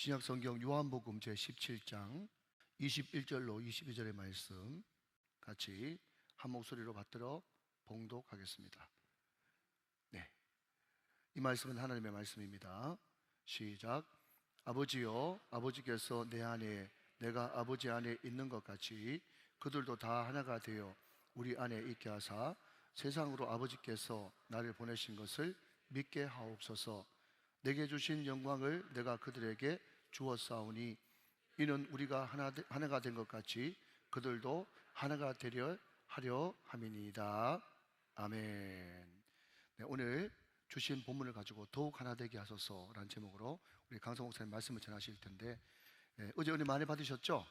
신약성경 요한복음 제17장 21절로 22절의 말씀 같이 한 목소리로 받들어 봉독하겠습니다. 네, 이 말씀은 하나님의 말씀입니다. 시작. 아버지여, 아버지께서 내 안에 내가 아버지 안에 있는 것 같이 그들도 다 하나가 되어 우리 안에 있게 하사 세상으로 아버지께서 나를 보내신 것을 믿게 하옵소서. 내게 주신 영광을 내가 그들에게 주었사오니 이는 우리가 하나가 된 것 같이 그들도 하나가 되려 하려 함이니이다. 아멘. 네, 오늘 주신 본문을 가지고 더욱 하나 되게 하소서라는 제목으로 우리 강성 목사님 말씀을 전하실 텐데, 어제 은혜 많이 받으셨죠?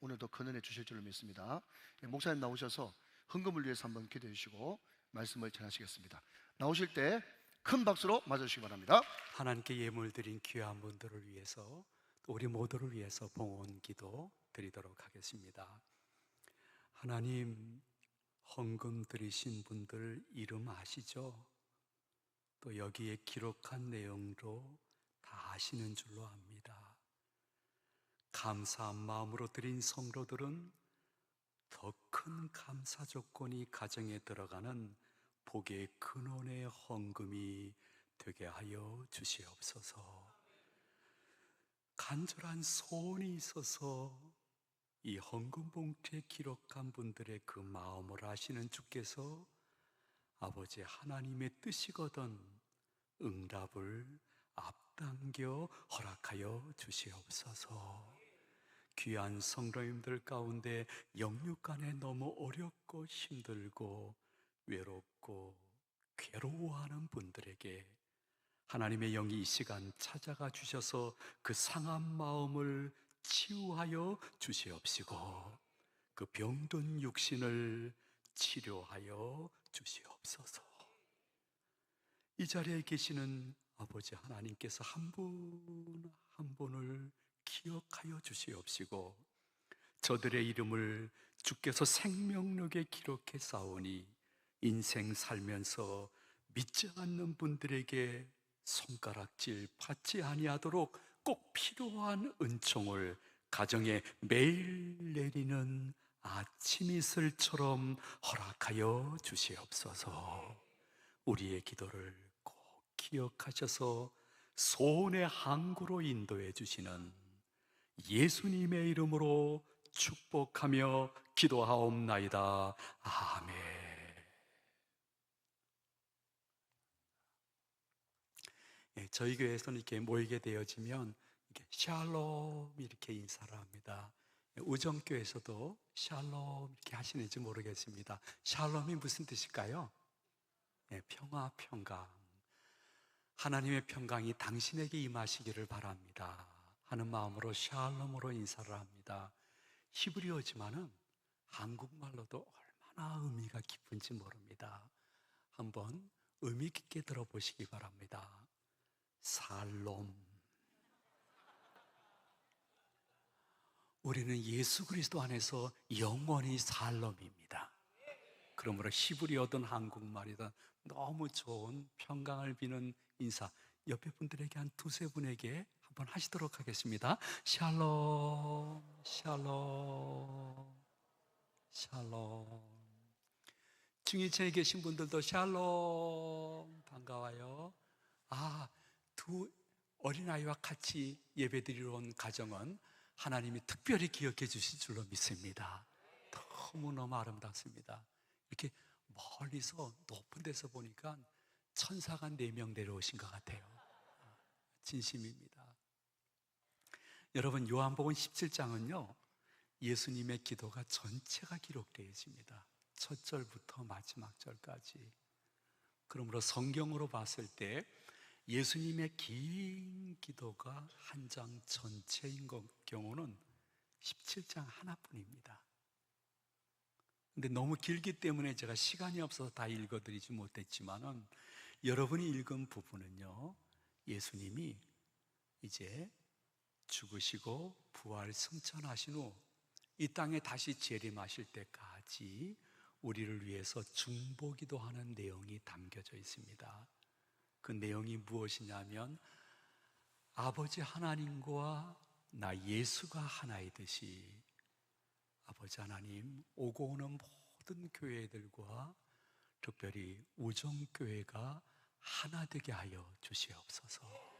오늘도 큰 은혜 주실 줄로 믿습니다. 목사님 나오셔서 헌금을 위해서 한번 기도해 주시고 말씀을 전하시겠습니다. 나오실 때 큰 박수로 맞아주시기 바랍니다. 하나님께 예물 드린 귀한 분들을 위해서 또 우리 모두를 위해서 봉헌 기도 드리도록 하겠습니다. 하나님, 헌금 드리신 분들 이름 아시죠? 또 여기에 기록한 내용도 다 아시는 줄로 압니다. 감사한 마음으로 드린 성도들은 더 큰 감사 조건이 가정에 들어가는 복의 근원의 헌금이 되게 하여 주시옵소서. 간절한 소원이 있어서 이 헌금 봉투에 기록한 분들의 그 마음을 아시는 주께서 아버지 하나님의 뜻이거든 응답을 앞당겨 허락하여 주시옵소서. 귀한 성도님들 가운데 영육간에 너무 어렵고 힘들고 외롭고 괴로워하는 분들에게 하나님의 영이 이 시간 찾아가 주셔서 그 상한 마음을 치유하여 주시옵시고 그 병든 육신을 치료하여 주시옵소서. 이 자리에 계시는 아버지 하나님께서 한 분 한 분을 기억하여 주시옵시고 저들의 이름을 주께서 생명록에 기록해 싸우니 인생 살면서 믿지 않는 분들에게 손가락질 받지 아니하도록 꼭 필요한 은총을 가정에 매일 내리는 아침 이슬처럼 허락하여 주시옵소서. 우리의 기도를 꼭 기억하셔서 소원의 항구로 인도해 주시는 예수님의 이름으로 축복하며 기도하옵나이다. 아멘. 저희 교회에서는 이렇게 모이게 되어지면 이렇게 샬롬 이렇게 인사를 합니다. 우정교회에서도 샬롬 이렇게 하시는지 모르겠습니다. 샬롬이 무슨 뜻일까요? 평화, 평강. 하나님의 평강이 당신에게 임하시기를 바랍니다 하는 마음으로 샬롬으로 인사를 합니다. 히브리어지만은 한국말로도 얼마나 의미가 깊은지 모릅니다. 한번 의미 깊게 들어보시기 바랍니다. 살롬. 우리는 예수 그리스도 안에서 영원히 살롬입니다. 그러므로 히브리어든 한국말이든 너무 좋은 평강을 비는 인사, 옆에 분들에게 한 두세 분에게 한번 하시도록 하겠습니다. 샬롬, 샬롬, 샬롬. 중위층에 계신 분들도 샬롬, 반가워요. 두 어린아이와 같이 예배드리러 온 가정은 하나님이 특별히 기억해 주실 줄로 믿습니다. 너무너무 아름답습니다. 이렇게 멀리서 높은 데서 보니까 천사가 4명 내려오신 것 같아요. 진심입니다. 여러분, 요한복음 17장은요 예수님의 기도가 전체가 기록되어 있습니다. 첫 절부터 마지막 절까지. 그러므로 성경으로 봤을 때 예수님의 긴 기도가 한 장 전체인 경우는 17장 하나뿐입니다. 근데 너무 길기 때문에 제가 시간이 없어서 다 읽어드리지 못했지만은 여러분이 읽은 부분은요 예수님이 이제 죽으시고 부활 승천하신 후 이 땅에 다시 재림하실 때까지 우리를 위해서 중보기도하는 내용이 담겨져 있습니다. 그 내용이 무엇이냐면 아버지 하나님과 나 예수가 하나이듯이 아버지 하나님, 오고 오는 모든 교회들과 특별히 우정교회가 하나 되게 하여 주시옵소서.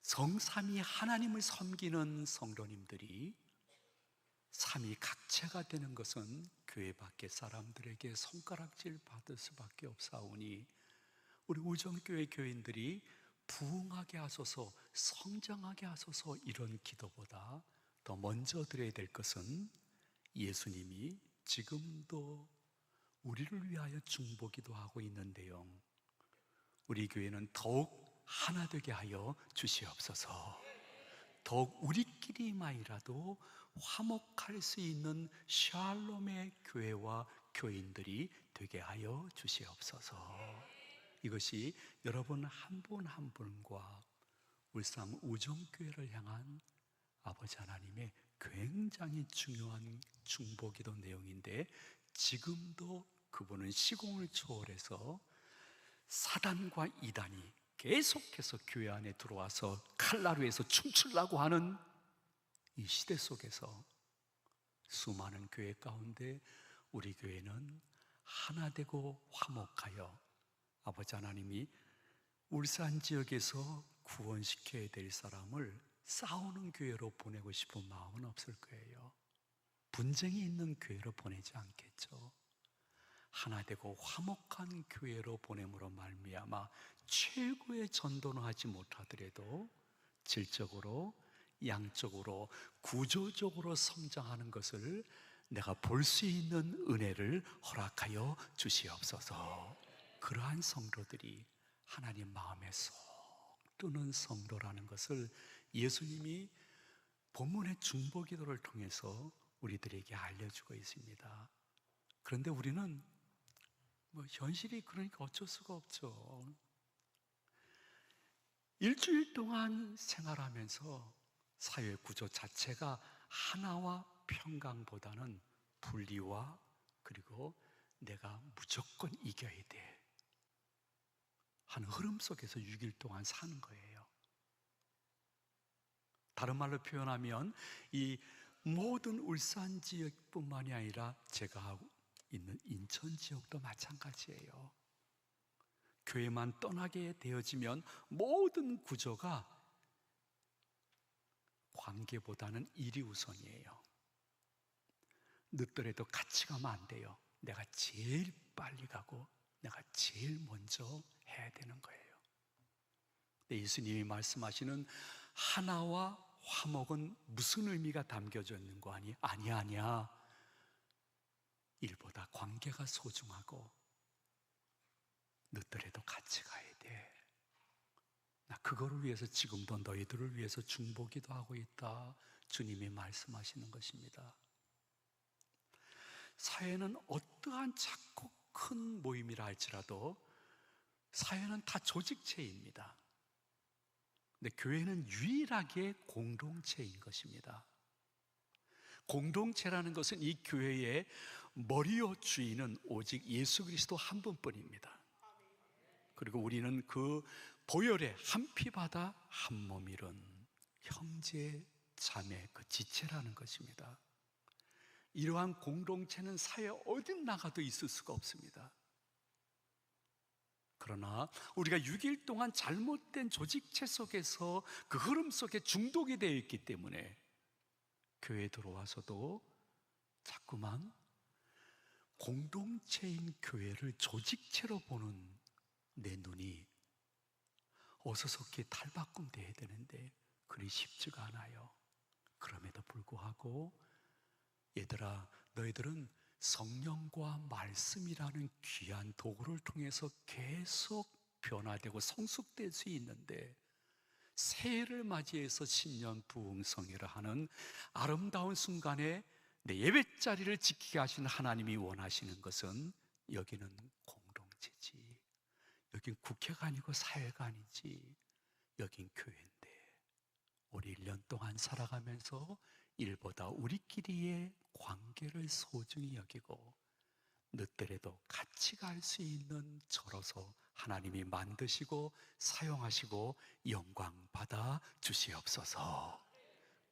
성삼위 하나님을 섬기는 성도님들이 삼위 각체가 되는 것은 교회 밖의 사람들에게 손가락질 받을 수밖에 없사오니 우리 우정교회 교인들이 부흥하게 하소서, 성장하게 하소서, 이런 기도보다 더 먼저 드려야 될 것은 예수님이 지금도 우리를 위하여 중보기도 하고 있는데요, 우리 교회는 더욱 하나 되게 하여 주시옵소서. 더욱 우리끼리만이라도 화목할 수 있는 샬롬의 교회와 교인들이 되게 하여 주시옵소서. 이것이 여러분 한 분 한 분과 울산 우정교회를 향한 아버지 하나님의 굉장히 중요한 중보기도 내용인데, 지금도 그분은 시공을 초월해서 사단과 이단이 계속해서 교회 안에 들어와서 칼날위에서 춤추려고 하는 이 시대 속에서 수많은 교회 가운데 우리 교회는 하나 되고 화목하여 아버지 하나님이 울산 지역에서 구원시켜야 될 사람을 싸우는 교회로 보내고 싶은 마음은 없을 거예요. 분쟁이 있는 교회로 보내지 않겠죠. 하나 되고 화목한 교회로 보냄으로 말미암아 최고의 전도는 하지 못하더라도 질적으로, 양적으로, 구조적으로 성장하는 것을 내가 볼 수 있는 은혜를 허락하여 주시옵소서. 그러한 성도들이 하나님 마음에 쏙 드는 성도라는 것을 예수님이 본문의 중보기도를 통해서 우리들에게 알려주고 있습니다. 그런데 우리는 현실이 그러니까 어쩔 수가 없죠. 일주일 동안 생활하면서 사회 구조 자체가 하나와 평강보다는 분리와, 그리고 내가 무조건 이겨야 돼 하는 흐름 속에서 6일 동안 사는 거예요. 다른 말로 표현하면 이 모든 울산 지역뿐만이 아니라 제가 하고 있는 인천 지역도 마찬가지예요. 교회만 떠나게 되어지면 모든 구조가 관계보다는 일이 우선이에요. 늦더라도 같이 가면 안 돼요. 내가 제일 빨리 가고 내가 제일 먼저 해야 되는 거예요. 근데 예수님이 말씀하시는 하나와 화목은 무슨 의미가 담겨져 있는 거 아니? 아니야. 일보다 관계가 소중하고 늦더라도 같이 가야 돼. 나 그거를 위해서 지금도 너희들을 위해서 중보기도 하고 있다, 주님이 말씀하시는 것입니다. 사회는 어떠한 작고 큰 모임이라 할지라도 사회는 다 조직체입니다. 근데 교회는 유일하게 공동체인 것입니다. 공동체라는 것은 이 교회의 머리요 주인은 오직 예수 그리스도 한 분뿐입니다. 그리고 우리는 그 보혈의 한 피 받아 한 몸 이룬 형제 자매 그 지체라는 것입니다. 이러한 공동체는 사회 어디 나가도 있을 수가 없습니다. 그러나 우리가 6일 동안 잘못된 조직체 속에서 그 흐름 속에 중독이 되어 있기 때문에 교회에 들어와서도 자꾸만 공동체인 교회를 조직체로 보는 내 눈이 어서석히 탈바꿈 돼야 되는데 그리 쉽지가 않아요. 그럼에도 불구하고 얘들아, 너희들은 성령과 말씀이라는 귀한 도구를 통해서 계속 변화되고 성숙될 수 있는데, 새해를 맞이해서 신년 부흥성회를 하는 아름다운 순간에 내 예배자리를 지키게 하시는 하나님이 원하시는 것은 여기는 공동체지, 여긴 국회가 아니고 사회가 아니지, 여긴 교회인데 우리 1년 동안 살아가면서 일보다 우리끼리의 관계를 소중히 여기고 늦더라도 같이 갈 수 있는 저로서 하나님이 만드시고 사용하시고 영광 받아 주시옵소서.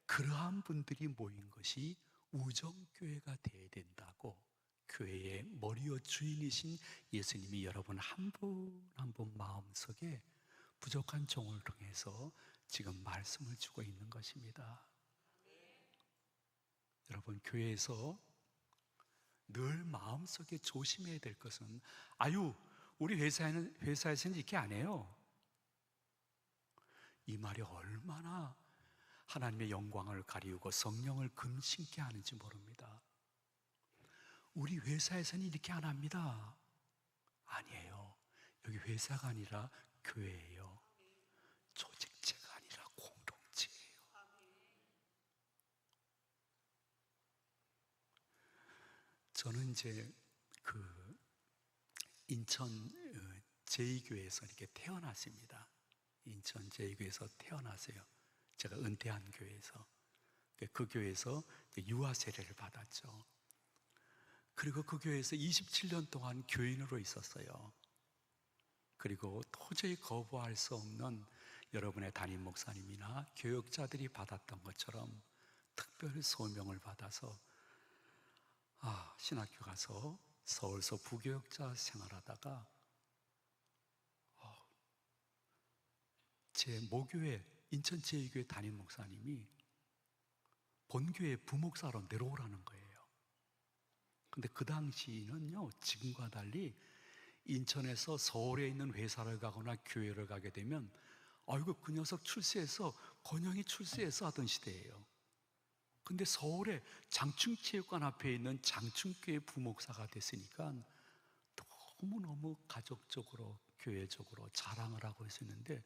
그러한 분들이 모인 것이 우정교회가 되어야 된다고 교회의 머리와 주인이신 예수님이 여러분 한 분 한 분 마음속에 부족한 종을 통해서 지금 말씀을 주고 있는 것입니다. 여러분, 교회에서 늘 마음속에 조심해야 될 것은, 아유, 우리 회사에서는 이렇게 안 해요. 이 말이 얼마나 하나님의 영광을 가리우고 성령을 금신케 하는지 모릅니다. 우리 회사에서는 이렇게 안 합니다. 아니에요. 여기 회사가 아니라 교회예요. 조직체가 아니라 공동체예요. 저는 이제 그 인천 제2교회에서 이렇게 태어났습니다. 인천 제2교회에서 태어났어요. 제가 은퇴한 교회에서. 그 교회에서 유아 세례를 받았죠. 그리고 그 교회에서 27년 동안 교인으로 있었어요. 그리고 도저히 거부할 수 없는 여러분의 담임 목사님이나 교역자들이 받았던 것처럼 특별 소명을 받아서 신학교 가서 서울서 부교역자 생활하다가 제 모교회 인천 제2교회 담임 목사님이 본교회 부목사로 내려오라는 거예요. 근데 그 당시는요, 지금과 달리 인천에서 서울에 있는 회사를 가거나 교회를 가게 되면 아이고 그 녀석 출세해서 권영이 출세해서 하던 시대예요. 근데 서울에 장충체육관 앞에 있는 장충교회 부목사가 됐으니까 너무너무 가족적으로 교회적으로 자랑을 하고 있었는데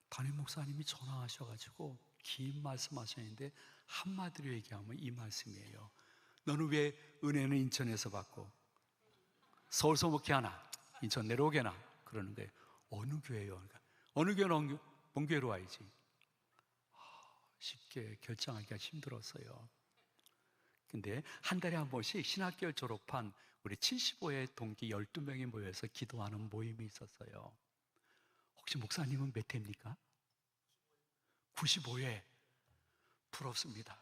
담임 목사님이 전화하셔가지고 긴 말씀하셨는데 한마디로 얘기하면 이 말씀이에요. 너는 왜 은혜는 인천에서 받고 서울서 목회하나? 인천 내려오게나? 그러는데 어느 교회요? 그러니까 어느 교회는 본교회로 와야지. 쉽게 결정하기가 힘들었어요. 근데 한 달에 한 번씩 신학교를 졸업한 우리 75회 동기 12명이 모여서 기도하는 모임이 있었어요. 혹시 목사님은 몇 회입니까? 95회. 부럽습니다.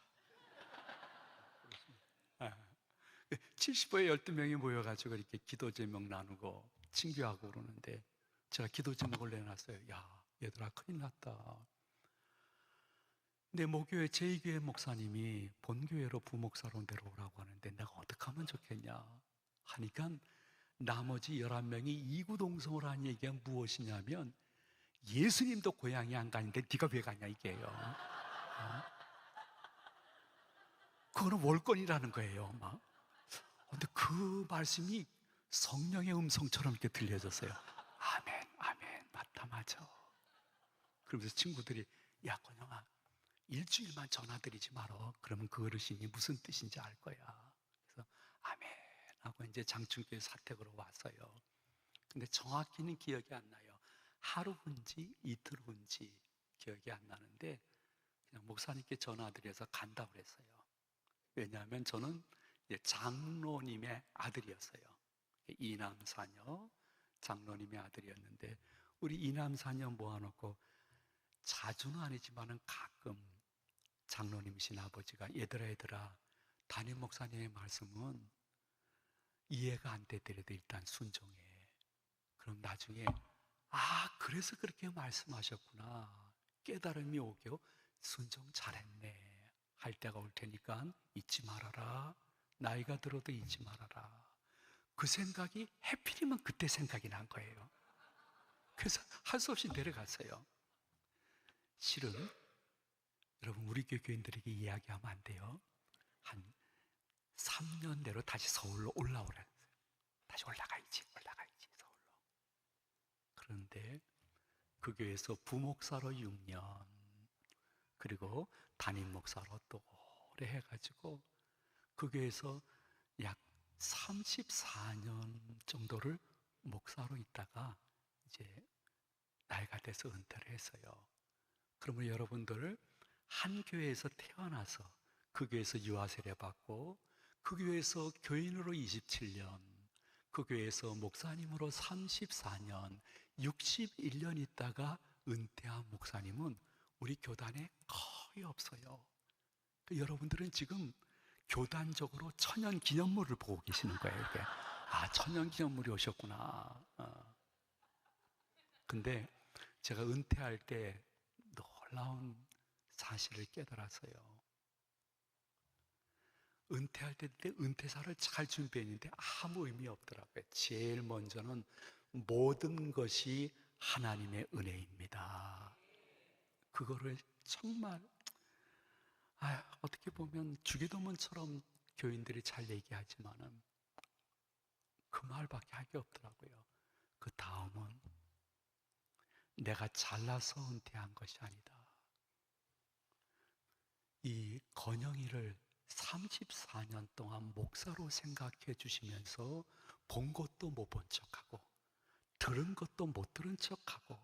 75회 12명이 모여가지고 이렇게 기도 제목 나누고 친교하고 그러는데 제가 기도 제목을 내놨어요. 야, 얘들아 큰일 났다. 내 모교회 제2교회 목사님이 본교회로 부목사로 내려오라고 하는데 내가 어떻게 하면 좋겠냐 하니까 나머지 11명이 이구동성을 한 얘기가 무엇이냐면 예수님도 고향이 안 가는데 네가 왜 가냐 이게요. 그거는 월권이라는 거예요. 막. 근데 그 말씀이 성령의 음성처럼 이렇게 들려졌어요. 아멘, 아멘, 맞다, 맞아. 그러면서 친구들이 야, 권영아, 일주일만 전화드리지 말어. 그러면 그 어르신이 무슨 뜻인지 알 거야. 그래서 아멘 하고 이제 장충교회 사택으로 왔어요. 근데 정확히는 기억이 안 나요. 하루 후인지 이틀 후인지 기억이 안 나는데 그냥 목사님께 전화드려서 간다고 그랬어요. 왜냐하면 저는 장로님의 아들이었어요. 이남사녀 장로님의 아들이었는데 우리 이남사녀 모아놓고 자주는 아니지만은 가끔 장로님이신 아버지가 얘들아 담임 목사님의 말씀은 이해가 안 되더라도 일단 순종해. 그럼 나중에 그래서 그렇게 말씀하셨구나 깨달음이 오고 순종 잘했네 할 때가 올 테니까 잊지 말아라. 나이가 들어도 잊지 말아라. 그 생각이 해필이면 그때 생각이 난 거예요. 그래서 할 수 없이 내려갔어요. 실은 여러분 우리 교인들에게 이야기하면 안 돼요. 한 3년 내로 다시 서울로 올라오라. 다시 올라가야지 서울로. 그런데 그 교회에서 부목사로 6년 그리고 담임 목사로 또 오래 해가지고 그 교회에서 약 34년 정도를 목사로 있다가 이제 나이가 돼서 은퇴를 했어요. 그러면 여러분들 한 교회에서 태어나서 그 교회에서 유아 세례 받고 그 교회에서 교인으로 27년 그 교회에서 목사님으로 34년, 61년 있다가 은퇴한 목사님은 우리 교단에 거의 없어요. 여러분들은 지금 교단적으로 천연 기념물을 보고 계시는 거예요. 이렇게. 아, 천연 기념물이 오셨구나. 근데 제가 은퇴할 때 놀라운 사실을 깨달았어요. 은퇴할 때 은퇴사를 잘 준비했는데 아무 의미 없더라고요. 제일 먼저는 모든 것이 하나님의 은혜입니다. 그거를 정말 어떻게 보면 주기도문처럼 교인들이 잘 얘기하지만은 그 말밖에 할 게 없더라고요. 그 다음은 내가 잘나서 은퇴한 것이 아니다. 이 건영이를 34년 동안 목사로 생각해 주시면서 본 것도 못 본 척하고 들은 것도 못 들은 척하고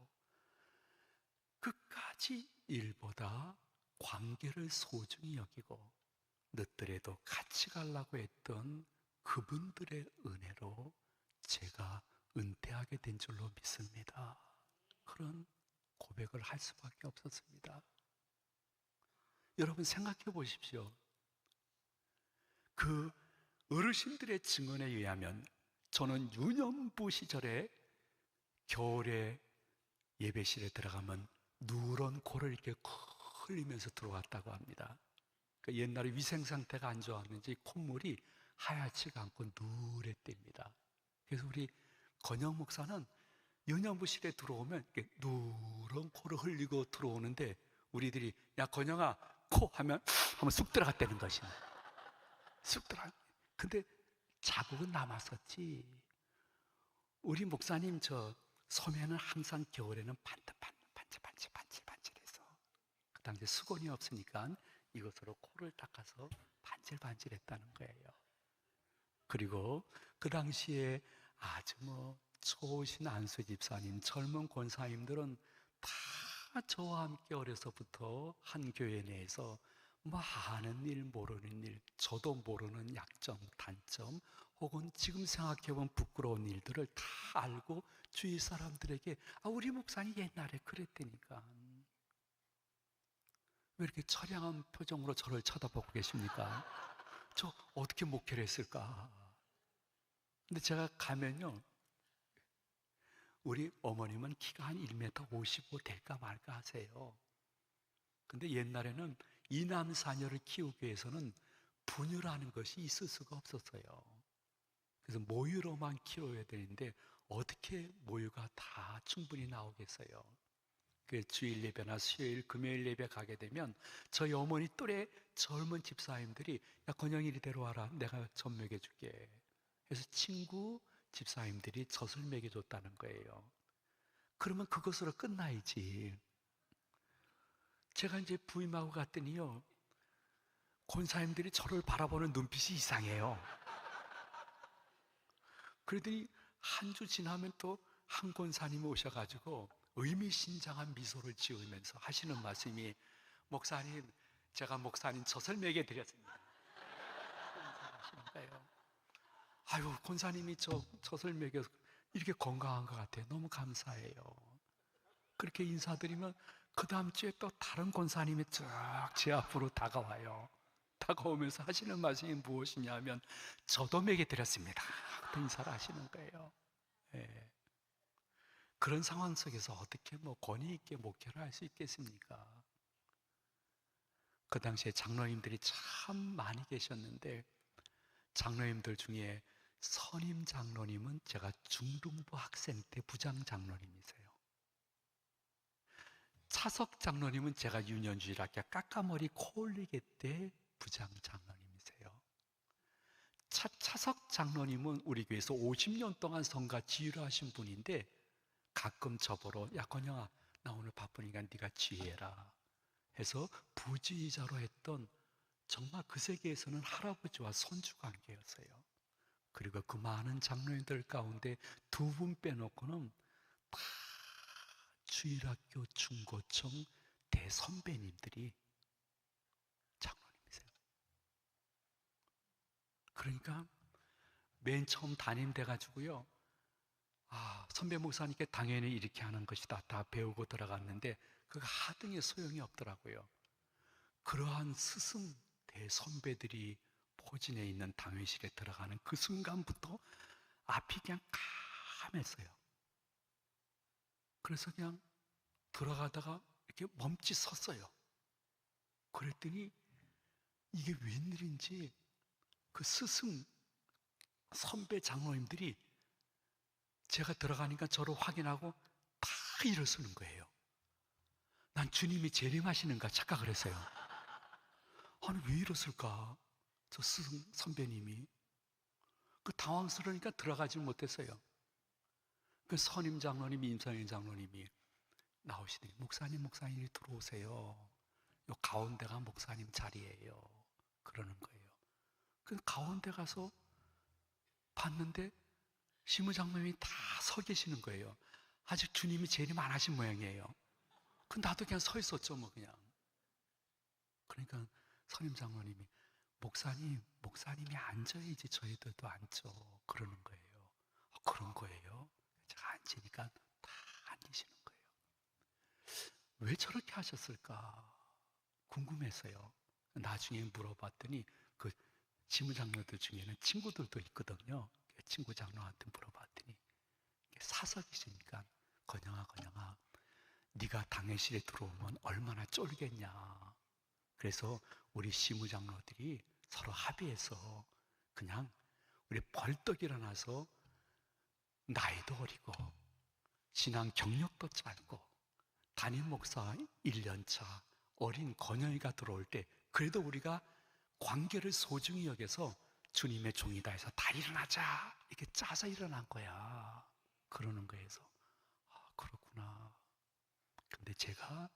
끝까지 일보다 관계를 소중히 여기고 늦더라도 같이 가려고 했던 그분들의 은혜로 제가 은퇴하게 된 줄로 믿습니다. 그런 고백을 할 수밖에 없었습니다. 여러분 생각해 보십시오. 그 어르신들의 증언에 의하면 저는 유년부 시절에 겨울에 예배실에 들어가면 누런 코를 이렇게 흘리면서 들어왔다고 합니다. 그러니까 옛날에 위생 상태가 안 좋았는지 콧물이 하얗지가 않고 누랬답니다. 그래서 우리 건영 목사는 유년부실에 들어오면 이렇게 누런 코를 흘리고 들어오는데 우리들이 야 건영아 코 하면 한번 쑥 들어갔다는 것이네. 쑥 들어가. 근데 자국은 남았었지. 우리 목사님 저 소매는 항상 겨울에는 반질반질해서 그 당시에 수건이 없으니까 이것으로 코를 닦아서 반질반질했다는 거예요. 그리고 그 당시에 아주 좋으신 안수 집사님, 젊은 권사님들은 다 저와 함께 어려서부터 한 교회 내에서 아는 일 모르는 일, 저도 모르는 약점, 단점 혹은 지금 생각해보면 부끄러운 일들을 다 알고 주위 사람들에게 우리 목사님 옛날에 그랬다니까. 왜 이렇게 처량한 표정으로 저를 쳐다보고 계십니까? 저 어떻게 목회를 했을까? 근데 제가 가면요, 우리 어머님은 키가 한 1m 55 될까 말까 하세요. 근데 옛날에는 이남 사녀를 키우기 위해서는 분유라는 것이 있을 수가 없었어요. 그래서 모유로만 키워야 되는데 어떻게 모유가 다 충분히 나오겠어요? 그 주일 예배나 수요일, 금요일 예배 가게 되면 저희 어머니 또래 젊은 집사님들이 야 건영이리 데려와라, 내가 젖 먹여줄게 해서 친구 집사님들이 젖을 먹여줬다는 거예요. 그러면 그것으로 끝나야지. 제가 이제 부임하고 갔더니요, 권사님들이 저를 바라보는 눈빛이 이상해요. 그러더니 한 주 지나면 또 한 권사님이 오셔가지고 의미심장한 미소를 지으면서 하시는 말씀이 목사님, 제가 목사님 젖을 먹여드렸습니다. 하시는 거예요. 아유, 권사님이 젖을 먹여서 이렇게 건강한 것 같아요. 너무 감사해요. 그렇게 인사드리면 그 다음 주에 또 다른 권사님이 쫙 제 앞으로 다가와요. 다가오면서 하시는 말씀이 무엇이냐면 저도 먹여드렸습니다. 그 인사를 하시는 거예요. 예. 그런 상황 속에서 어떻게 권위 있게 목회를 할 수 있겠습니까? 그 당시에 장로님들이 참 많이 계셨는데 장로님들 중에 선임 장로님은 제가 중등부 학생 때 부장 장로님이세요. 차석 장로님은 제가 유년주일학교 깎아머리 코올리게 때 부장 장로님이세요. 차석 장로님은 우리 교회에서 50년 동안 성가 지휘를 하신 분인데 가끔 저보러 야 건영아 나 오늘 바쁘니까 네가 지휘해라 해서 부지휘자로 했던 정말 그 세계에서는 할아버지와 손주 관계였어요. 그리고 그 많은 장로님들 가운데 두 분 빼놓고는 다 주일학교 중고청 대선배님들이 장로님이세요. 그러니까 맨 처음 담임 돼가지고요. 선배 목사님께 당연히 이렇게 하는 것이다 다 배우고 들어갔는데 그거 하등의 소용이 없더라고요. 그러한 스승 대선배들이 포진해 있는 당회실에 들어가는 그 순간부터 앞이 그냥 까맸어요. 그래서 그냥 들어가다가 이렇게 멈칫 섰어요. 그랬더니 이게 웬일인지 그 스승 선배 장로님들이 제가 들어가니까 저를 확인하고 다 일어서는 거예요. 난 주님이 재림하시는가 착각을 했어요. 아니 왜 이랬을까? 저 스승 선배님이 그 당황스러우니까 들어가지 못했어요. 그 선임 장로님, 임상인 장로님이 나오시더니 목사님 들어오세요. 요 가운데가 목사님 자리예요. 그러는 거예요. 그 가운데 가서 봤는데 시무장로님이 다 서 계시는 거예요. 아직 주님이 재림 안 하신 모양이에요. 그 나도 그냥 서 있었죠, 뭐 그냥. 그러니까 선임 장로님이 목사님이 앉아야지 저희들도 앉죠. 그러는 거예요. 그런 거예요. 제가 앉으니까 다 앉으시는 거예요. 왜 저렇게 하셨을까 궁금했어요. 나중에 물어봤더니 그 지무장로들 중에는 친구들도 있거든요. 친구 장로한테 물어봤더니 사석이시니까 건영아 네가 당회실에 들어오면 얼마나 쫄겠냐. 그래서 우리 시무장로들이 서로 합의해서 그냥 우리 벌떡 일어나서 나이도 어리고 신앙 경력도 짧고 담임 목사 1년차 어린 건영이가 들어올 때 그래도 우리가 관계를 소중히 여겨서 주님의 종이다 해서 다 일어나자 이렇게 짜서 일어난 거야. 그러는 거에서 그렇구나. 근데 제가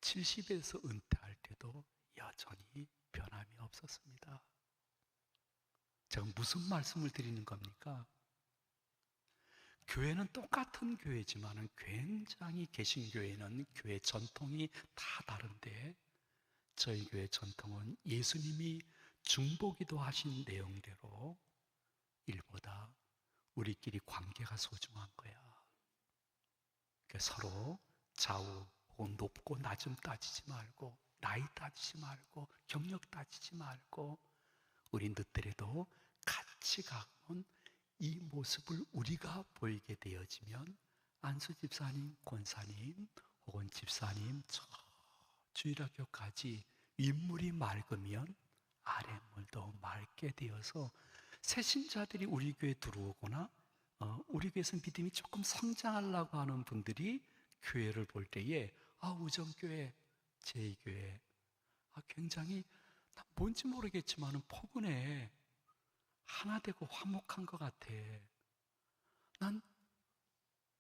70에서 은퇴할 때도 여전히 변함이 없었습니다. 제가 무슨 말씀을 드리는 겁니까? 교회는 똑같은 교회지만 굉장히 개신교회는 교회 전통이 다 다른데 저희 교회 전통은 예수님이 중보기도 하신 내용대로 일보다 우리끼리 관계가 소중한 거야. 그러니까 서로 좌우 혹은 높고 낮음 따지지 말고 나이 따지지 말고 경력 따지지 말고 우리 늦더라도 같이 가면 이 모습을 우리가 보이게 되어지면 안수 집사님, 권사님 혹은 집사님 저 주일학교까지 윗물이 맑으면 아랫물도 맑게 되어서 새신자들이 우리 교회에 들어오거나 우리 교회에서 믿음이 조금 성장하려고 하는 분들이 교회를 볼 때에 우정교회, 제2교회 굉장히 뭔지 모르겠지만 포근해. 하나 되고 화목한 것 같아. 난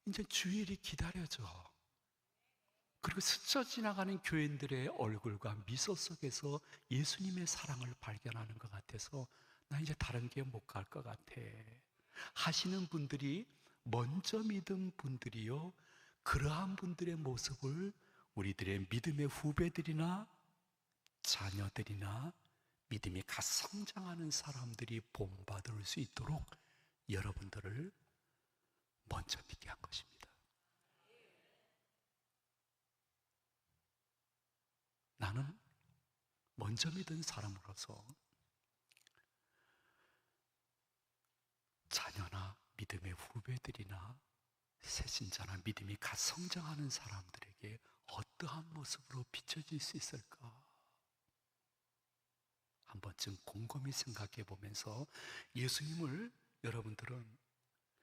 이제 주일이 기다려져. 그리고 스쳐 지나가는 교인들의 얼굴과 미소 속에서 예수님의 사랑을 발견하는 것 같아서 나 이제 다른 게 못 갈 것 같아 하시는 분들이 먼저 믿은 분들이요, 그러한 분들의 모습을 우리들의 믿음의 후배들이나 자녀들이나 믿음이 갓 성장하는 사람들이 본받을 수 있도록 여러분들을 먼저 믿게 한 것입니다. 나는 먼저 믿은 사람으로서 자녀나 믿음의 후배들이나 새신자나 믿음이 갓 성장하는 사람들에게 어떠한 모습으로 비춰질 수 있을까? 한 번쯤 곰곰이 생각해 보면서 예수님을 여러분들은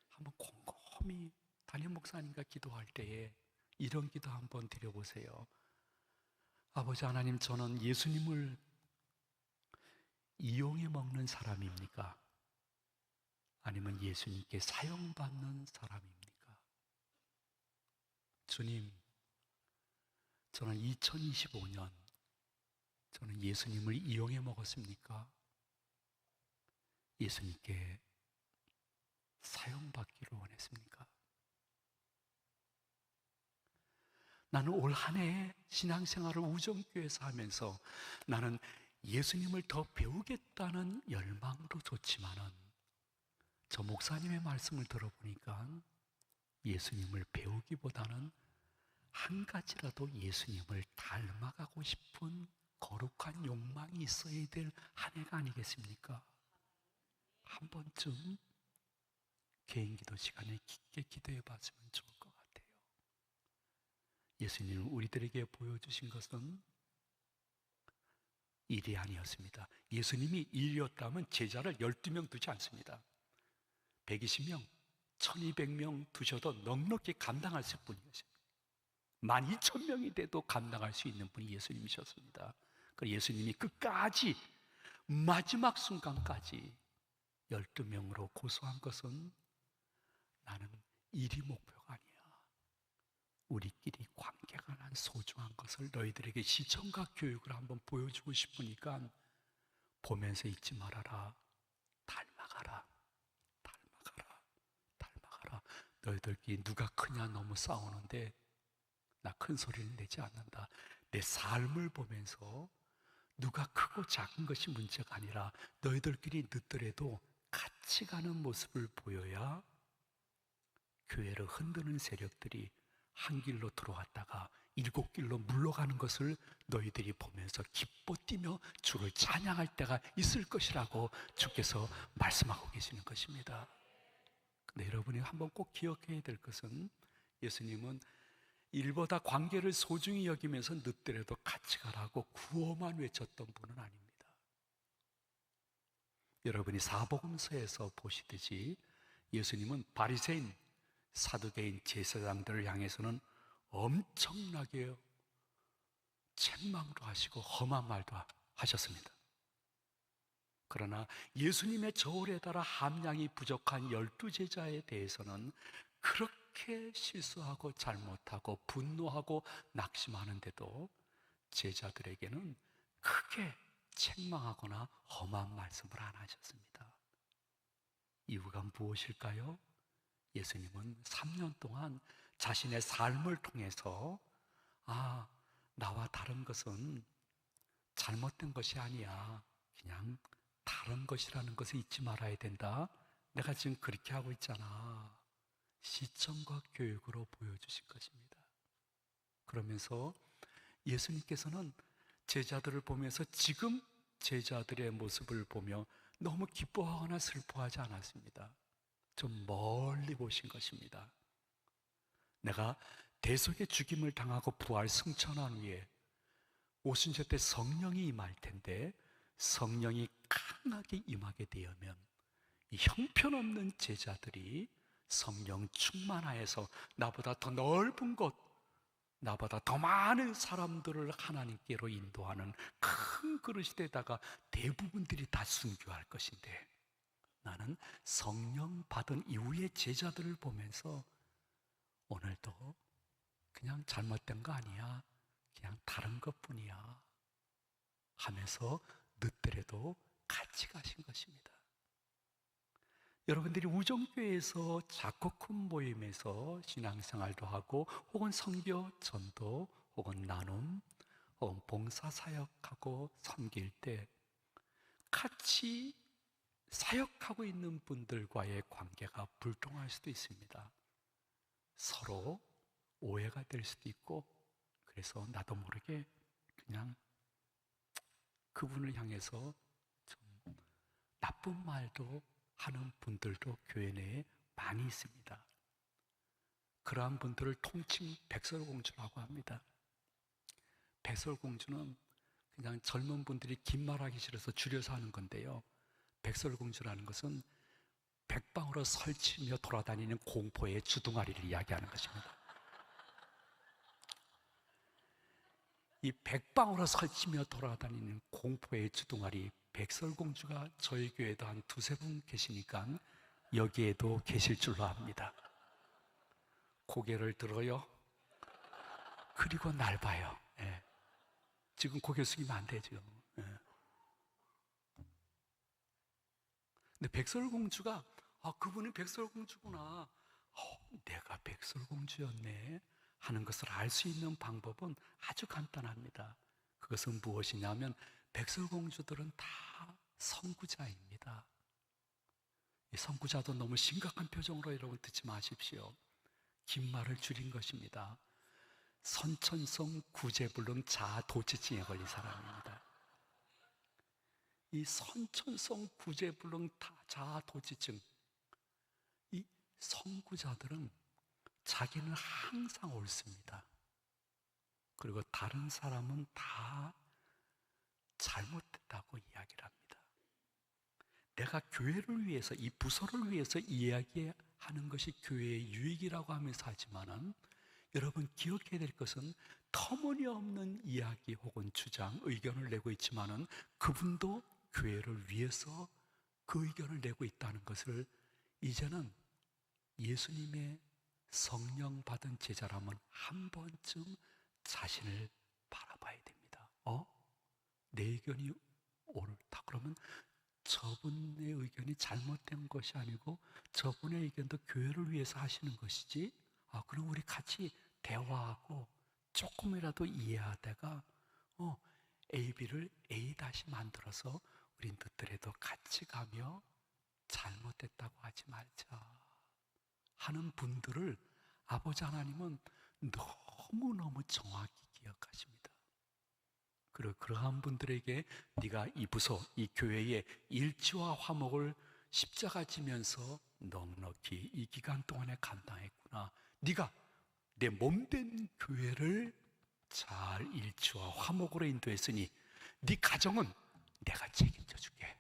한번 곰곰이 담임 목사님과 기도할 때에 이런 기도 한번 드려보세요. 아버지 하나님, 저는 예수님을 이용해 먹는 사람입니까? 아니면 예수님께 사용받는 사람입니까? 주님, 저는 2025년 저는 예수님을 이용해 먹었습니까? 예수님께 사용받기를 원했습니까? 나는 올 한 해 신앙생활을 우정교회에서 하면서 나는 예수님을 더 배우겠다는 열망도 좋지만은 저 목사님의 말씀을 들어보니까 예수님을 배우기보다는 한 가지라도 예수님을 닮아가고 싶은 거룩한 욕망이 있어야 될 한 해가 아니겠습니까? 한 번쯤 개인 기도 시간에 깊게 기도해 봤으면 좋을 것 같아요. 예수님은 우리들에게 보여주신 것은 일이 아니었습니다. 예수님이 일이었다면 제자를 12명 두지 않습니다. 120명, 1200명 두셔도 넉넉히 감당할 수 뿐이었습니다. 12,000명이 돼도 감당할 수 있는 분이 예수님이셨습니다. 그래서 예수님이 끝까지 마지막 순간까지 12명으로 고소한 것은 나는 일이 목표가 아니야. 우리끼리 관계가 난 소중한 것을 너희들에게 시청과 교육을 한번 보여주고 싶으니까 보면서 잊지 말아라. 닮아가라. 닮아가라. 닮아가라. 너희들끼리 누가 크냐 너무 싸우는데 나 큰 소리를 내지 않는다. 내 삶을 보면서 누가 크고 작은 것이 문제가 아니라 너희들끼리 늦더라도 같이 가는 모습을 보여야 교회를 흔드는 세력들이 한 길로 들어왔다가 7길로 물러가는 것을 너희들이 보면서 기뻐 뛰며 주를 찬양할 때가 있을 것이라고 주께서 말씀하고 계시는 것입니다. 근데 여러분이 한번 꼭 기억해야 될 것은 예수님은 일보다 관계를 소중히 여기면서 늦더라도 같이 가라고 구호만 외쳤던 분은 아닙니다. 여러분이 사복음서에서 보시듯이 예수님은 바리새인, 사두개인, 제사장들을 향해서는 엄청나게 책망도 하시고 험한 말도 하셨습니다. 그러나 예수님의 저울에 따라 함량이 부족한 12제자에 대해서는 그렇게 실수하고 잘못하고 분노하고 낙심하는데도 제자들에게는 크게 책망하거나 험한 말씀을 안 하셨습니다. 이유가 무엇일까요? 예수님은 3년 동안 자신의 삶을 통해서 나와 다른 것은 잘못된 것이 아니야. 그냥 다른 것이라는 것을 잊지 말아야 된다. 내가 지금 그렇게 하고 있잖아. 시청과 교육으로 보여주신 것입니다. 그러면서 예수님께서는 제자들을 보면서 지금 제자들의 모습을 보며 너무 기뻐하거나 슬퍼하지 않았습니다. 좀 멀리 보신 것입니다. 내가 대속의 죽임을 당하고 부활 승천한 후에 오순절 때 성령이 임할 텐데 성령이 강하게 임하게 되면 이 형편없는 제자들이 성령 충만하여서 나보다 더 넓은 곳, 나보다 더 많은 사람들을 하나님께로 인도하는 큰 그릇이 되다가 대부분들이 다 순교할 것인데 나는 성령 받은 이후의 제자들을 보면서 오늘도 그냥 잘못된 거 아니야. 그냥 다른 것뿐이야. 하면서 늦더라도 같이 가신 것입니다. 여러분들이 우정교회에서 작고 큰 모임에서 신앙생활도 하고 혹은 선교, 전도, 혹은 나눔, 혹은 봉사사역하고 섬길 때 같이 사역하고 있는 분들과의 관계가 불통할 수도 있습니다. 서로 오해가 될 수도 있고 그래서 나도 모르게 그냥 그분을 향해서 좀 나쁜 말도 하는 분들도 교회 내에 많이 있습니다. 그러한 분들을 통칭 백설공주라고 합니다. 백설공주는 그냥 젊은 분들이 긴 말하기 싫어서 줄여서 하는 건데요. 백설공주라는 것은 백방으로 설치며 돌아다니는 공포의 주둥아리를 이야기하는 것입니다. 이 백방으로 설치며 돌아다니는 공포의 주둥아리 백설공주가 저희 교회에도 한 2-3분 계시니까 여기에도 계실 줄로 압니다. 고개를 들어요. 그리고 날 봐요. 예. 지금 고개 숙이면 안 되죠. 예. 근데 백설공주가 그분이 백설공주구나. 내가 백설공주였네 하는 것을 알 수 있는 방법은 아주 간단합니다. 그것은 무엇이냐면 백설공주들은 다 선구자입니다. 이 선구자도 너무 심각한 표정으로 여러분 듣지 마십시오. 긴 말을 줄인 것입니다. 선천성 구제불능 자아도취증에 걸린 사람입니다. 이 선천성 구제불능 자아도취증, 이 선구자들은 자기는 항상 옳습니다. 그리고 다른 사람은 다 잘못됐다고 이야기를 합니다. 내가 교회를 위해서, 이 부서를 위해서 이야기하는 것이 교회의 유익이라고 하면서 하지만은, 여러분 기억해야 될 것은 터무니없는 이야기 혹은 주장, 의견을 내고 있지만은 그분도 교회를 위해서 그 의견을 내고 있다는 것을 이제는 예수님의 성령 받은 제자라면 한 번쯤 자신을 바라봐야 됩니다. 내 의견이 옳다 그러면 저분의 의견이 잘못된 것이 아니고 저분의 의견도 교회를 위해서 하시는 것이지, 그럼 우리 같이 대화하고 조금이라도 이해하다가 A, B를 A 다시 만들어서 우린 늦더라도 같이 가며 잘못됐다고 하지 말자 하는 분들을 아버지 하나님은 너무너무 정확히 기억하십니다. 그리고 그러한 분들에게 네가 이 부서, 이 교회의 일치와 화목을 십자가 지면서 넉넉히 이 기간 동안에 감당했구나. 네가 내 몸된 교회를 잘 일치와 화목으로 인도했으니 네 가정은 내가 책임져 줄게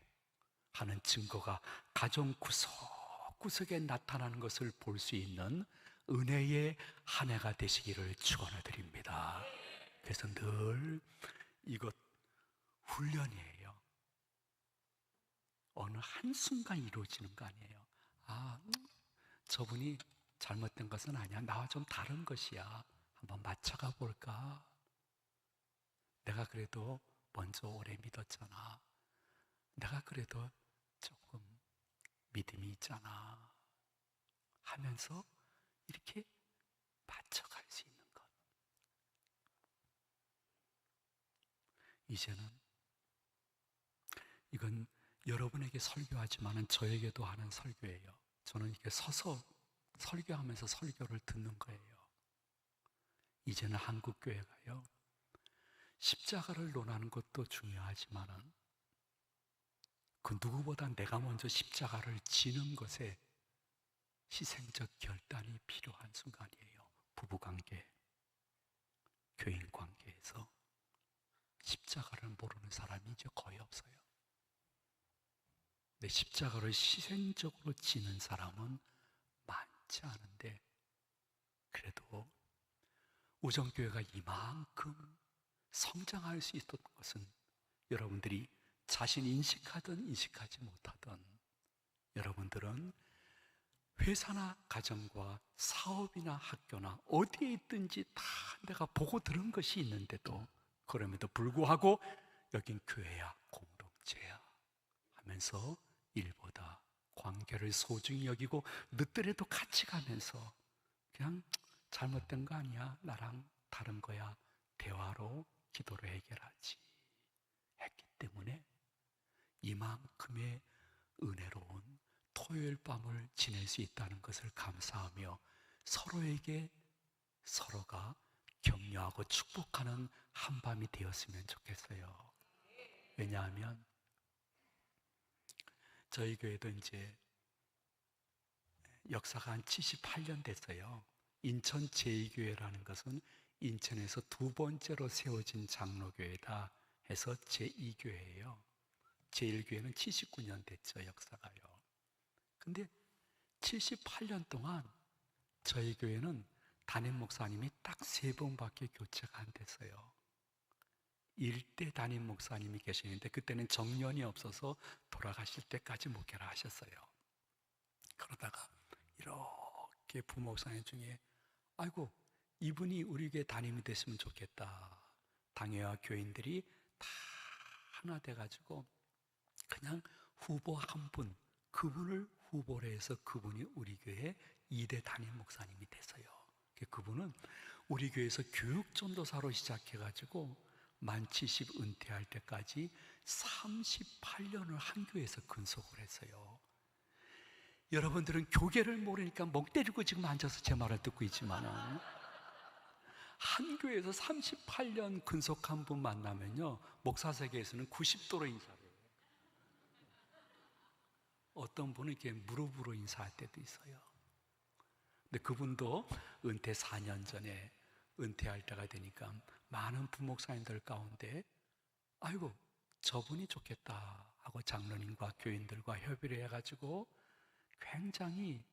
하는 증거가 가정 구석구석에 나타나는 것을 볼 수 있는 은혜의 한 해가 되시기를 축원해 드립니다. 그래서 늘 이것 훈련이에요. 어느 한순간 이루어지는 거 아니에요. 저분이 잘못된 것은 아니야. 나와 좀 다른 것이야. 한번 맞춰가 볼까? 내가 그래도 먼저 오래 믿었잖아. 내가 그래도 조금 믿음이 있잖아 하면서 이렇게 맞춰갈 수 있는 것. 이제는 이건 여러분에게 설교하지만은 저에게도 하는 설교예요. 저는 이렇게 서서 설교하면서 설교를 듣는 거예요. 이제는 한국교회가요, 십자가를 논하는 것도 중요하지만은 그 누구보다 내가 먼저 십자가를 지는 것에 희생적 결단이 필요한 순간이에요. 부부관계, 교인관계에서 십자가를 모르는 사람이 이제 거의 없어요. 근데 십자가를 희생적으로 지는 사람은 많지 않은데, 그래도 우정교회가 이만큼 성장할 수 있었던 것은 여러분들이 자신 인식하든 인식하지 못하든 여러분들은 회사나 가정과 사업이나 학교나 어디에 있든지 다 내가 보고 들은 것이 있는데도 그럼에도 불구하고 여긴 교회야, 공동체야 하면서 일보다 관계를 소중히 여기고 늦더라도 같이 가면서 그냥 잘못된 거 아니야, 나랑 다른 거야, 대화로 기도로 해결하지 했기 때문에 이만큼의 은혜로운 토요일 밤을 지낼 수 있다는 것을 감사하며 서로에게 서로가 격려하고 축복하는 한밤이 되었으면 좋겠어요. 왜냐하면 저희 교회도 이제 역사가 한 78년 됐어요. 인천 제2교회라는 것은 인천에서 두 번째로 세워진 장로교회다 해서 제2교회예요. 제1교회는 79년 됐죠, 역사가요. 근데 78년 동안 저희 교회는 담임 목사님이 딱 3번밖에 교체가 안 됐어요. 1대 담임 목사님이 계시는데 그때는 정년이 없어서 돌아가실 때까지 목회를 하셨어요. 그러다가 이렇게 부목사님 중에 아이고, 이분이 우리 교회 담임이 됐으면 좋겠다. 당회와 교인들이 다 하나 돼가지고 그냥 후보 한 분, 그분을 후보로 해서 그분이 우리 교회 2대 담임 목사님이 됐어요. 그분은 우리 교회에서 교육전도사로 시작해가지고 만 70 은퇴할 때까지 38년을 한 교회에서 근속을 했어요. 여러분들은 교계를 모르니까 멍 때리고 지금 앉아서 제 말을 듣고 있지만은, 한 교회에서 38년 근속한 분 만나면요, 목사 세계에서는 90도로 인사를 해요. 어떤 분은 이렇게 무릎으로 인사할 때도 있어요. 근데 그분도 은퇴 4년 전에 은퇴할 때가 되니까 많은 부목사님들 가운데 아이고 저분이 좋겠다 하고 장로님과 교인들과 협의를 해가지고 굉장히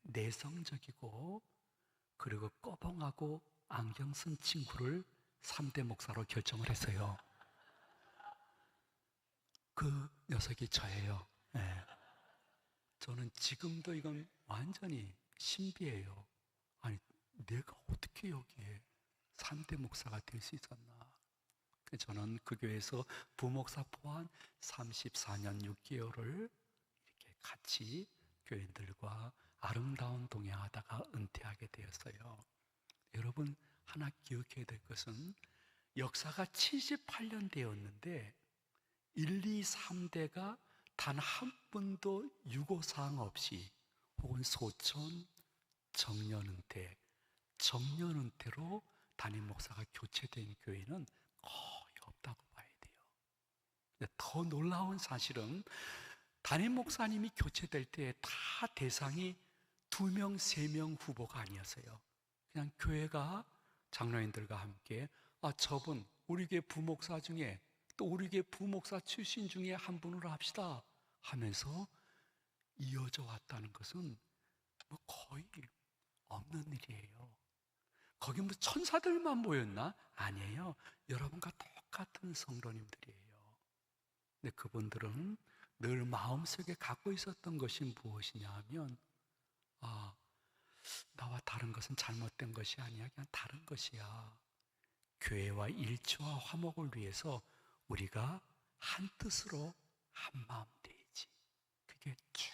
내성적이고 그리고 꺼벙하고 안경 쓴 친구를 3대 목사로 결정을 했어요. 그 녀석이 저예요. 예. 저는 지금도 이건 완전히 신비해요. 아니 내가 어떻게 여기에 3대 목사가 될 수 있었나. 저는 그 교회에서 부목사 포함 34년 6개월을 이렇게 같이 교인들과 아름다운 동행하다가 은퇴하게 되었어요. 여러분 하나 기억해야 될 것은 역사가 78년 되었는데 1, 2, 3대가 단 한 분도 유고사항 없이 혹은 소천, 정년은퇴, 정년은퇴로 담임 목사가 교체된 교회는 거의 없다고 봐야 돼요. 더 놀라운 사실은 담임 목사님이 교체될 때 다 대상이 2명, 3명 후보가 아니었어요. 그냥 교회가 장로인들과 함께 저분 우리 교회 부목사 중에 또 우리 교회 부목사 출신 중에 한 분으로 합시다 하면서 이어져 왔다는 것은 뭐 거의 없는 일이에요. 거기 뭐 천사들만 모였나? 아니에요. 여러분과 똑같은 성도님들이에요. 근데 그분들은 늘 마음속에 갖고 있었던 것이 무엇이냐 하면 나와 다른 것은 잘못된 것이 아니야. 그냥 다른 것이야. 교회와 일치와 화목을 위해서 우리가 한 뜻으로 한 마음 되지. 그게 쭉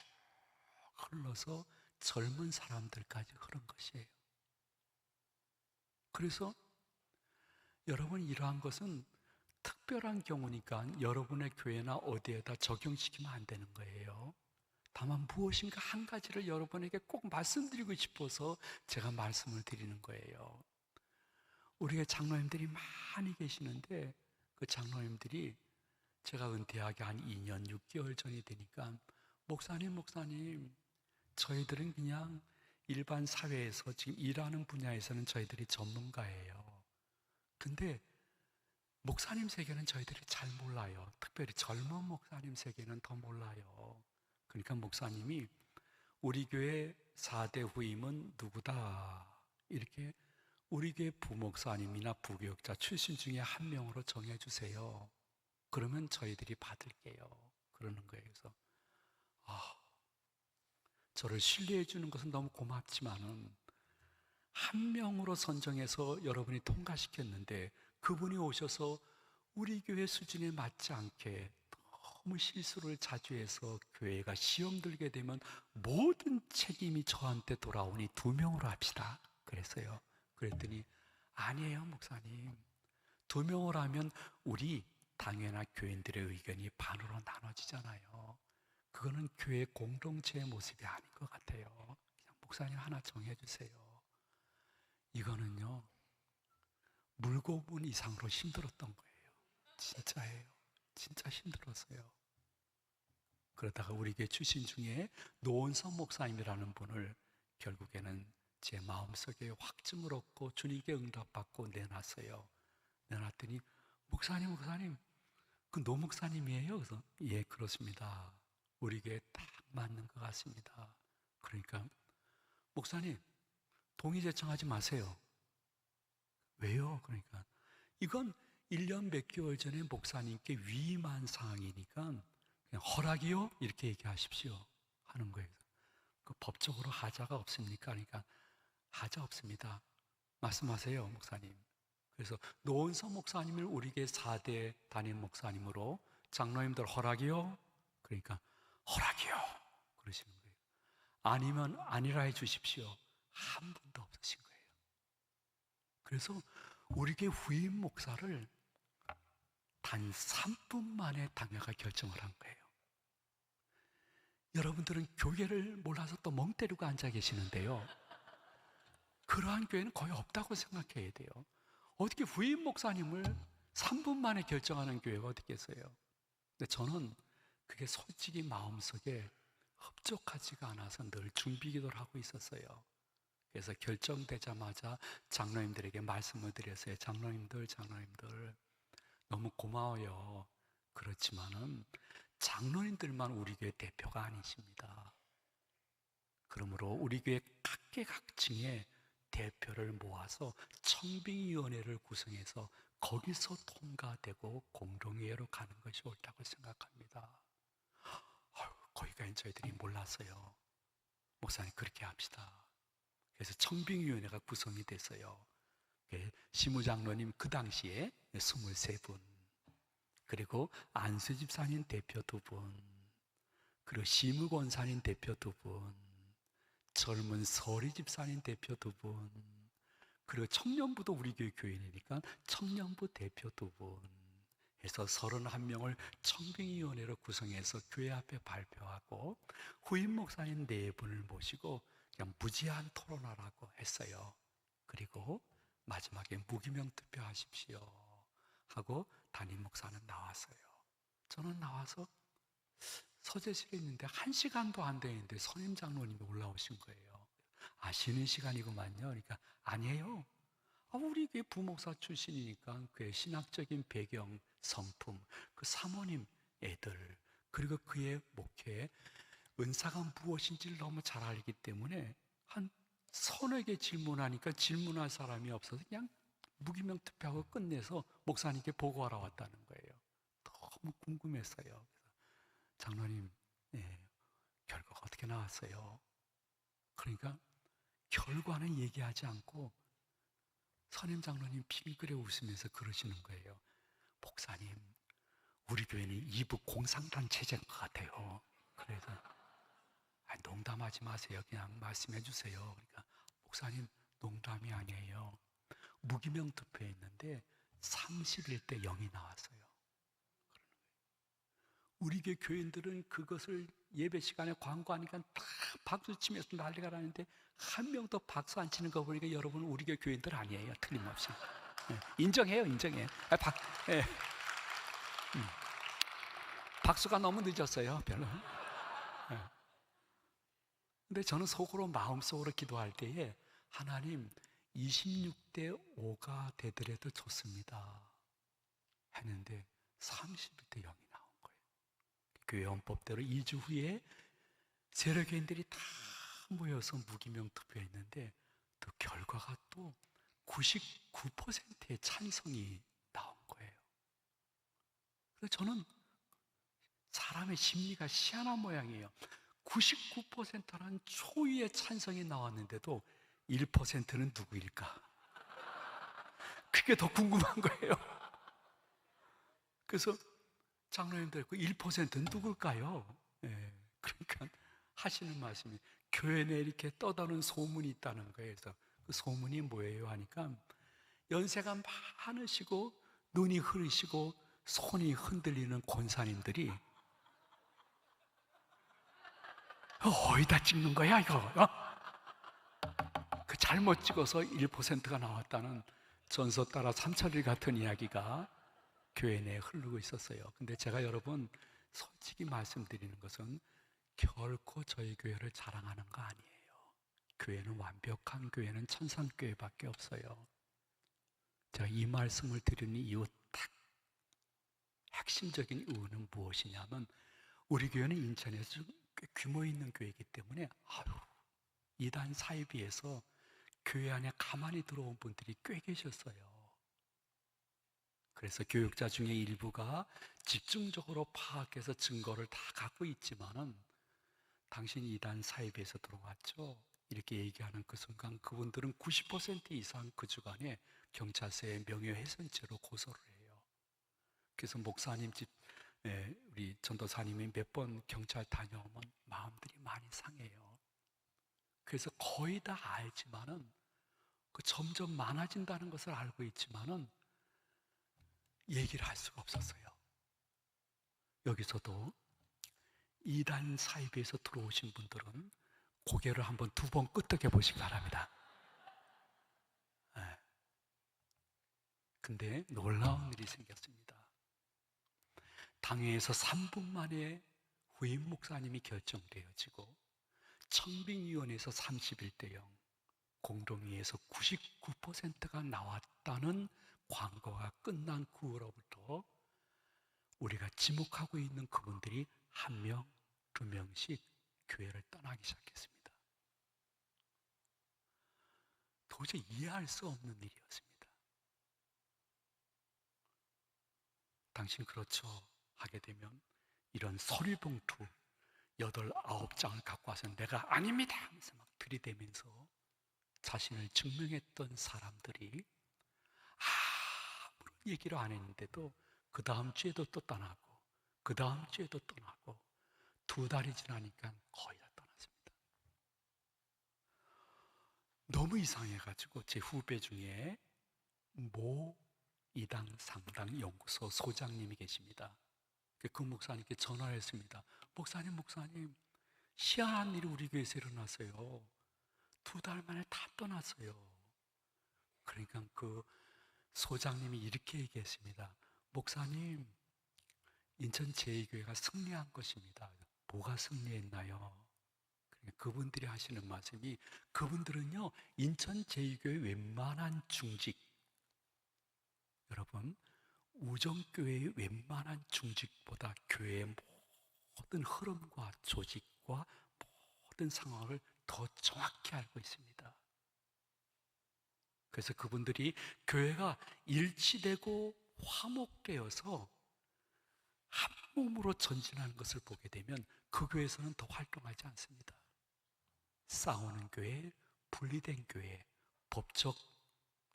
흘러서 젊은 사람들까지 흐른 것이에요. 그래서 여러분 이러한 것은 특별한 경우니까 여러분의 교회나 어디에다 적용시키면 안 되는 거예요. 다만 무엇인가 한 가지를 여러분에게 꼭 말씀드리고 싶어서 제가 말씀을 드리는 거예요. 우리의 장로님들이 많이 계시는데 그 장로님들이 제가 은퇴하기 한 2년 6개월 전이 되니까 목사님 저희들은 그냥 일반 사회에서 지금 일하는 분야에서는 저희들이 전문가예요. 근데 목사님 세계는 저희들이 잘 몰라요. 특별히 젊은 목사님 세계는 더 몰라요. 그러니까 목사님이 우리 교회 4대 후임은 누구다 이렇게 우리 교회 부목사님이나 부교육자 출신 중에 한 명으로 정해주세요. 그러면 저희들이 받을게요. 그러는 거예요. 그래서 저를 신뢰해 주는 것은 너무 고맙지만은 한 명으로 선정해서 여러분이 통과시켰는데 그분이 오셔서 우리 교회 수준에 맞지 않게 너무 실수를 자주 해서 교회가 시험 들게 되면 모든 책임이 저한테 돌아오니 2명으로 합시다. 그랬어요. 그랬더니 아니에요 목사님. 2명으로 하면 우리 당회나 교인들의 의견이 반으로 나눠지잖아요. 그거는 교회 공동체의 모습이 아닌 것 같아요. 그냥 목사님 하나 정해주세요. 이거는요 물고문 이상으로 힘들었던 거예요. 진짜예요. 진짜 힘들었어요. 그러다가 우리 교회 출신 중에 노원성 목사님이라는 분을 결국에는 제 마음속에 확증을 얻고 주님께 응답받고 내놨어요. 내놨더니 목사님 그 노 목사님이에요? 그래서 예 그렇습니다. 우리 교회에 딱 맞는 것 같습니다. 그러니까 목사님 동의 제청하지 마세요. 왜요? 그러니까 이건 1년 몇 개월 전에 목사님께 위임한 사항이니까 그냥 허락이요? 이렇게 얘기하십시오 하는 거예요. 그 법적으로 하자가 없습니까? 그러니까 하자 없습니다. 말씀하세요 목사님. 그래서 노원성 목사님을 우리 교회 4대 담임 목사님으로 장로님들 허락이요? 그러니까 허락이요 그러시는 거예요. 아니면 아니라 해 주십시오. 한 분도 없으신 거예요. 그래서 우리 교회 후임 목사를 단 3분 만에 당회가 결정을 한 거예요. 여러분들은 교회를 몰라서 또 멍 때리고 앉아 계시는데요. 그러한 교회는 거의 없다고 생각해야 돼요. 어떻게 후임 목사님을 3분 만에 결정하는 교회가 어디 있겠어요? 근데 저는 그게 솔직히 마음속에 흡족하지가 않아서 늘 준비기도를 하고 있었어요. 그래서 결정되자마자 장로님들에게 말씀을 드렸어요. 장로님들 너무 고마워요. 그렇지만은 장로님들만 우리 교회 대표가 아니십니다. 그러므로 우리 교회 각계각층의 대표를 모아서 청빙위원회를 구성해서 거기서 통과되고 공동회의로 가는 것이 옳다고 생각합니다. 거기까지 저희들이 몰랐어요. 목사님 그렇게 합시다. 그래서 청빙위원회가 구성이 됐어요. 시무장로님 그 당시에 23분, 그리고 안수 집사님 대표 2분, 그리고 시무권사님 대표 2분, 젊은 서리 집사님 대표 2분, 그리고 청년부도 우리 교회 교인이니까 청년부 대표 2분 해서 31명을 청빙위원회로 구성해서 교회 앞에 발표하고 후임 목사님 4분을 모시고 그냥 무제한 토론하라고 했어요. 그리고 마지막에 무기명 투표하십시오 하고 담임 목사는 나왔어요. 저는 나와서 서재실에 있는데 1시간도 안 되는데 선임 장로님이 올라오신 거예요. 쉬는 시간이구만요. 그러니까 아니에요. 우리 교회 부목사 출신이니까 그의 신학적인 배경, 성품, 그 사모님 애들, 그리고 그의 목회 은사가 무엇인지를 너무 잘 알기 때문에 한 서너 개 질문하니까 질문할 사람이 없어서 그냥 무기명 투표하고 끝내서 목사님께 보고하러 왔다는 거예요. 너무 궁금했어요. 장로님, 결과가 어떻게 나왔어요? 그러니까 결과는 얘기하지 않고 선임 장로님 핑그레 웃으면서 그러시는 거예요. 목사님, 우리 교회는 이부 공산단체제인 것 같아요. 그래서 농담하지 마세요. 그냥 말씀해 주세요. 그러니까 목사님 농담이 아니에요. 무기명 투표했는데 31대 0이 나왔어요. 우리 교회 교인들은 그것을 예배 시간에 광고하니까 다 박수 치면서 난리가 나는데 한 명도 박수 안 치는 거 보니까 여러분 우리 교회 교인들 아니에요. 틀림없이. 인정해요. 박수가 너무 늦었어요. 별로. 근데 저는 속으로 마음속으로 기도할 때에 하나님 26대 5가 되더라도 좋습니다 했는데 31대 0이 나온 거예요. 교회 헌법대로 2주 후에 세력교인들이 다 모여서 무기명 투표했는데 또 결과가 또 99%의 찬성이 나온 거예요. 그래서 저는 사람의 심리가 희한한 모양이에요. 99%는 초유의 찬성이 나왔는데도 1%는 누구일까? 그게 더 궁금한 거예요. 그래서 장로님들 그 1%는 누굴까요? 그러니까 하시는 말씀이 교회 내에 이렇게 떠도는 소문이 있다는 거예요. 그래서 그 소문이 뭐예요? 하니까 연세가 많으시고 눈이 흐리시고 손이 흔들리는 권사님들이 어디다 찍는 거야 이거? 그 잘못 찍어서 1%가 나왔다는 전서 따라 삼천리 같은 이야기가 교회 내에 흐르고 있었어요. 근데 제가 여러분 솔직히 말씀드리는 것은 결코 저희 교회를 자랑하는 거 아니에요. 교회는 완벽한 교회는 천상교회밖에 없어요. 제가 이 말씀을 드리는 이유 딱 핵심적인 이유는 무엇이냐면 우리 교회는 인천에서 꽤 규모 있는 교회이기 때문에 이단 사이비에서 교회 안에 가만히 들어온 분들이 꽤 계셨어요. 그래서 교육자 중에 일부가 집중적으로 파악해서 증거를 다 갖고 있지만은 당신 이단 사이비에서 들어왔죠? 이렇게 얘기하는 그 순간 그분들은 90% 이상 그 주간에 경찰서에 명예훼손죄로 고소를 해요. 그래서 목사님 집 우리 전도사님이 몇 번 경찰 다녀오면 마음들이 많이 상해요. 그래서 거의 다 알지만은 그 점점 많아진다는 것을 알고 있지만은 얘기를 할 수가 없었어요. 여기서도 이단 사이비에서 들어오신 분들은 고개를 한번 2번 끄덕여 보시기 바랍니다. 네. 근데 놀라운 일이 생겼습니다. 당회에서 3분 만에 후임 목사님이 결정되어지고 청빙위원회에서 31대 0, 공동위에서 99%가 나왔다는 광고가 끝난 그 후로부터 우리가 지목하고 있는 그분들이 1명, 2명씩 교회를 떠나기 시작했습니다. 도저히 이해할 수 없는 일이었습니다. 당신 그렇죠? 하게 되면 이런 서류봉투 8, 9장을 갖고 와서 내가 아닙니다 하면서 막 들이대면서 자신을 증명했던 사람들이 아무런 얘기를 안 했는데도 그 다음 주에도 또 떠나고 그 다음 주에도 떠나고 2달이 지나니까 거의 다 떠났습니다. 너무 이상해가지고 제 후배 중에 모 이당 상당 연구소 소장님이 계십니다. 그 목사님께 전화를 했습니다. 목사님 희한한 일이 우리 교회에서 일어났어요. 2달 만에 다 떠났어요. 그러니까 그 소장님이 이렇게 얘기했습니다. 목사님, 인천 제2교회가 승리한 것입니다. 뭐가 승리했나요? 그러니까 그분들이 하시는 말씀이, 그분들은요 인천 제2교회 웬만한 중직, 여러분 우정교회의 웬만한 중직보다 교회의 모든 흐름과 조직과 모든 상황을 더 정확히 알고 있습니다. 그래서 그분들이 교회가 일치되고 화목되어서 한 몸으로 전진하는 것을 보게 되면 그 교회에서는 더 활동하지 않습니다. 싸우는 교회, 분리된 교회, 법적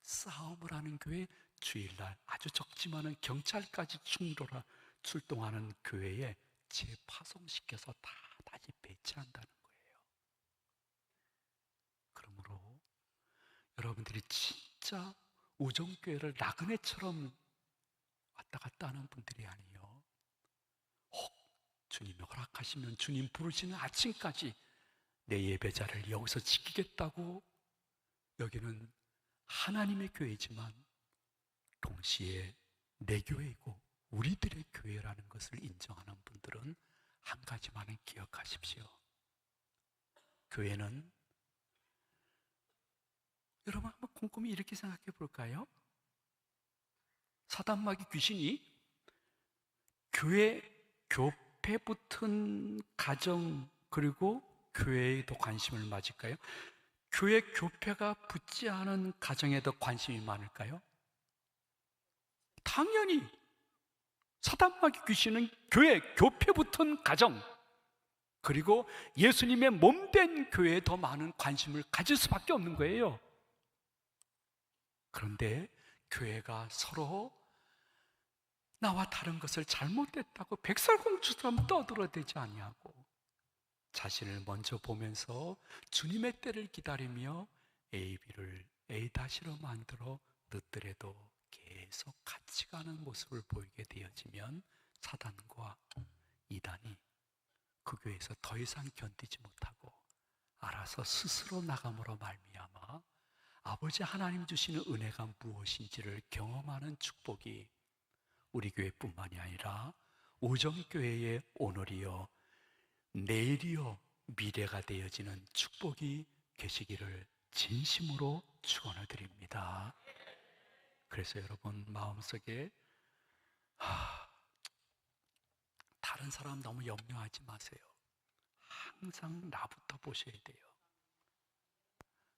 싸움을 하는 교회, 주일날 아주 적지만은 경찰까지 출동하는 교회에 재파송시켜서 다 다시 배치한다는 거예요. 그러므로 여러분들이 진짜 우정교회를 나그네처럼 왔다 갔다 하는 분들이 아니에요. 혹 주님이 허락하시면 주님 부르시는 아침까지 내 예배자를 여기서 지키겠다고 여기는 하나님의 교회지만 동시에 내 교회이고 우리들의 교회라는 것을 인정하는 분들은 한 가지만은 기억하십시오. 교회는, 여러분 한번 곰곰이 이렇게 생각해 볼까요? 사단마귀 귀신이 교회 교패 붙은 가정 그리고 교회에도 관심을 맞을까요? 교회 교패가 붙지 않은 가정에도 관심이 많을까요? 당연히 사단마귀 귀신은 교회 교패 붙은 가정 그리고 예수님의 몸된 교회에 더 많은 관심을 가질 수밖에 없는 거예요. 그런데 교회가 서로 나와 다른 것을 잘못됐다고 백설공주처럼 떠들어대지 아니하고 자신을 먼저 보면서 주님의 때를 기다리며 A-B를 A-로 만들어 늦더라도 계속 같이 가는 모습을 보이게 되어지면 사단과 이단이 그 교회에서 더 이상 견디지 못하고 알아서 스스로 나감으로 말미암아 아버지 하나님 주시는 은혜가 무엇인지를 경험하는 축복이 우리 교회뿐만이 아니라 우정교회의 오늘이요 내일이요 미래가 되어지는 축복이 계시기를 진심으로 축원을 드립니다. 그래서 여러분 마음속에 다른 사람 너무 염려하지 마세요. 항상 나부터 보셔야 돼요.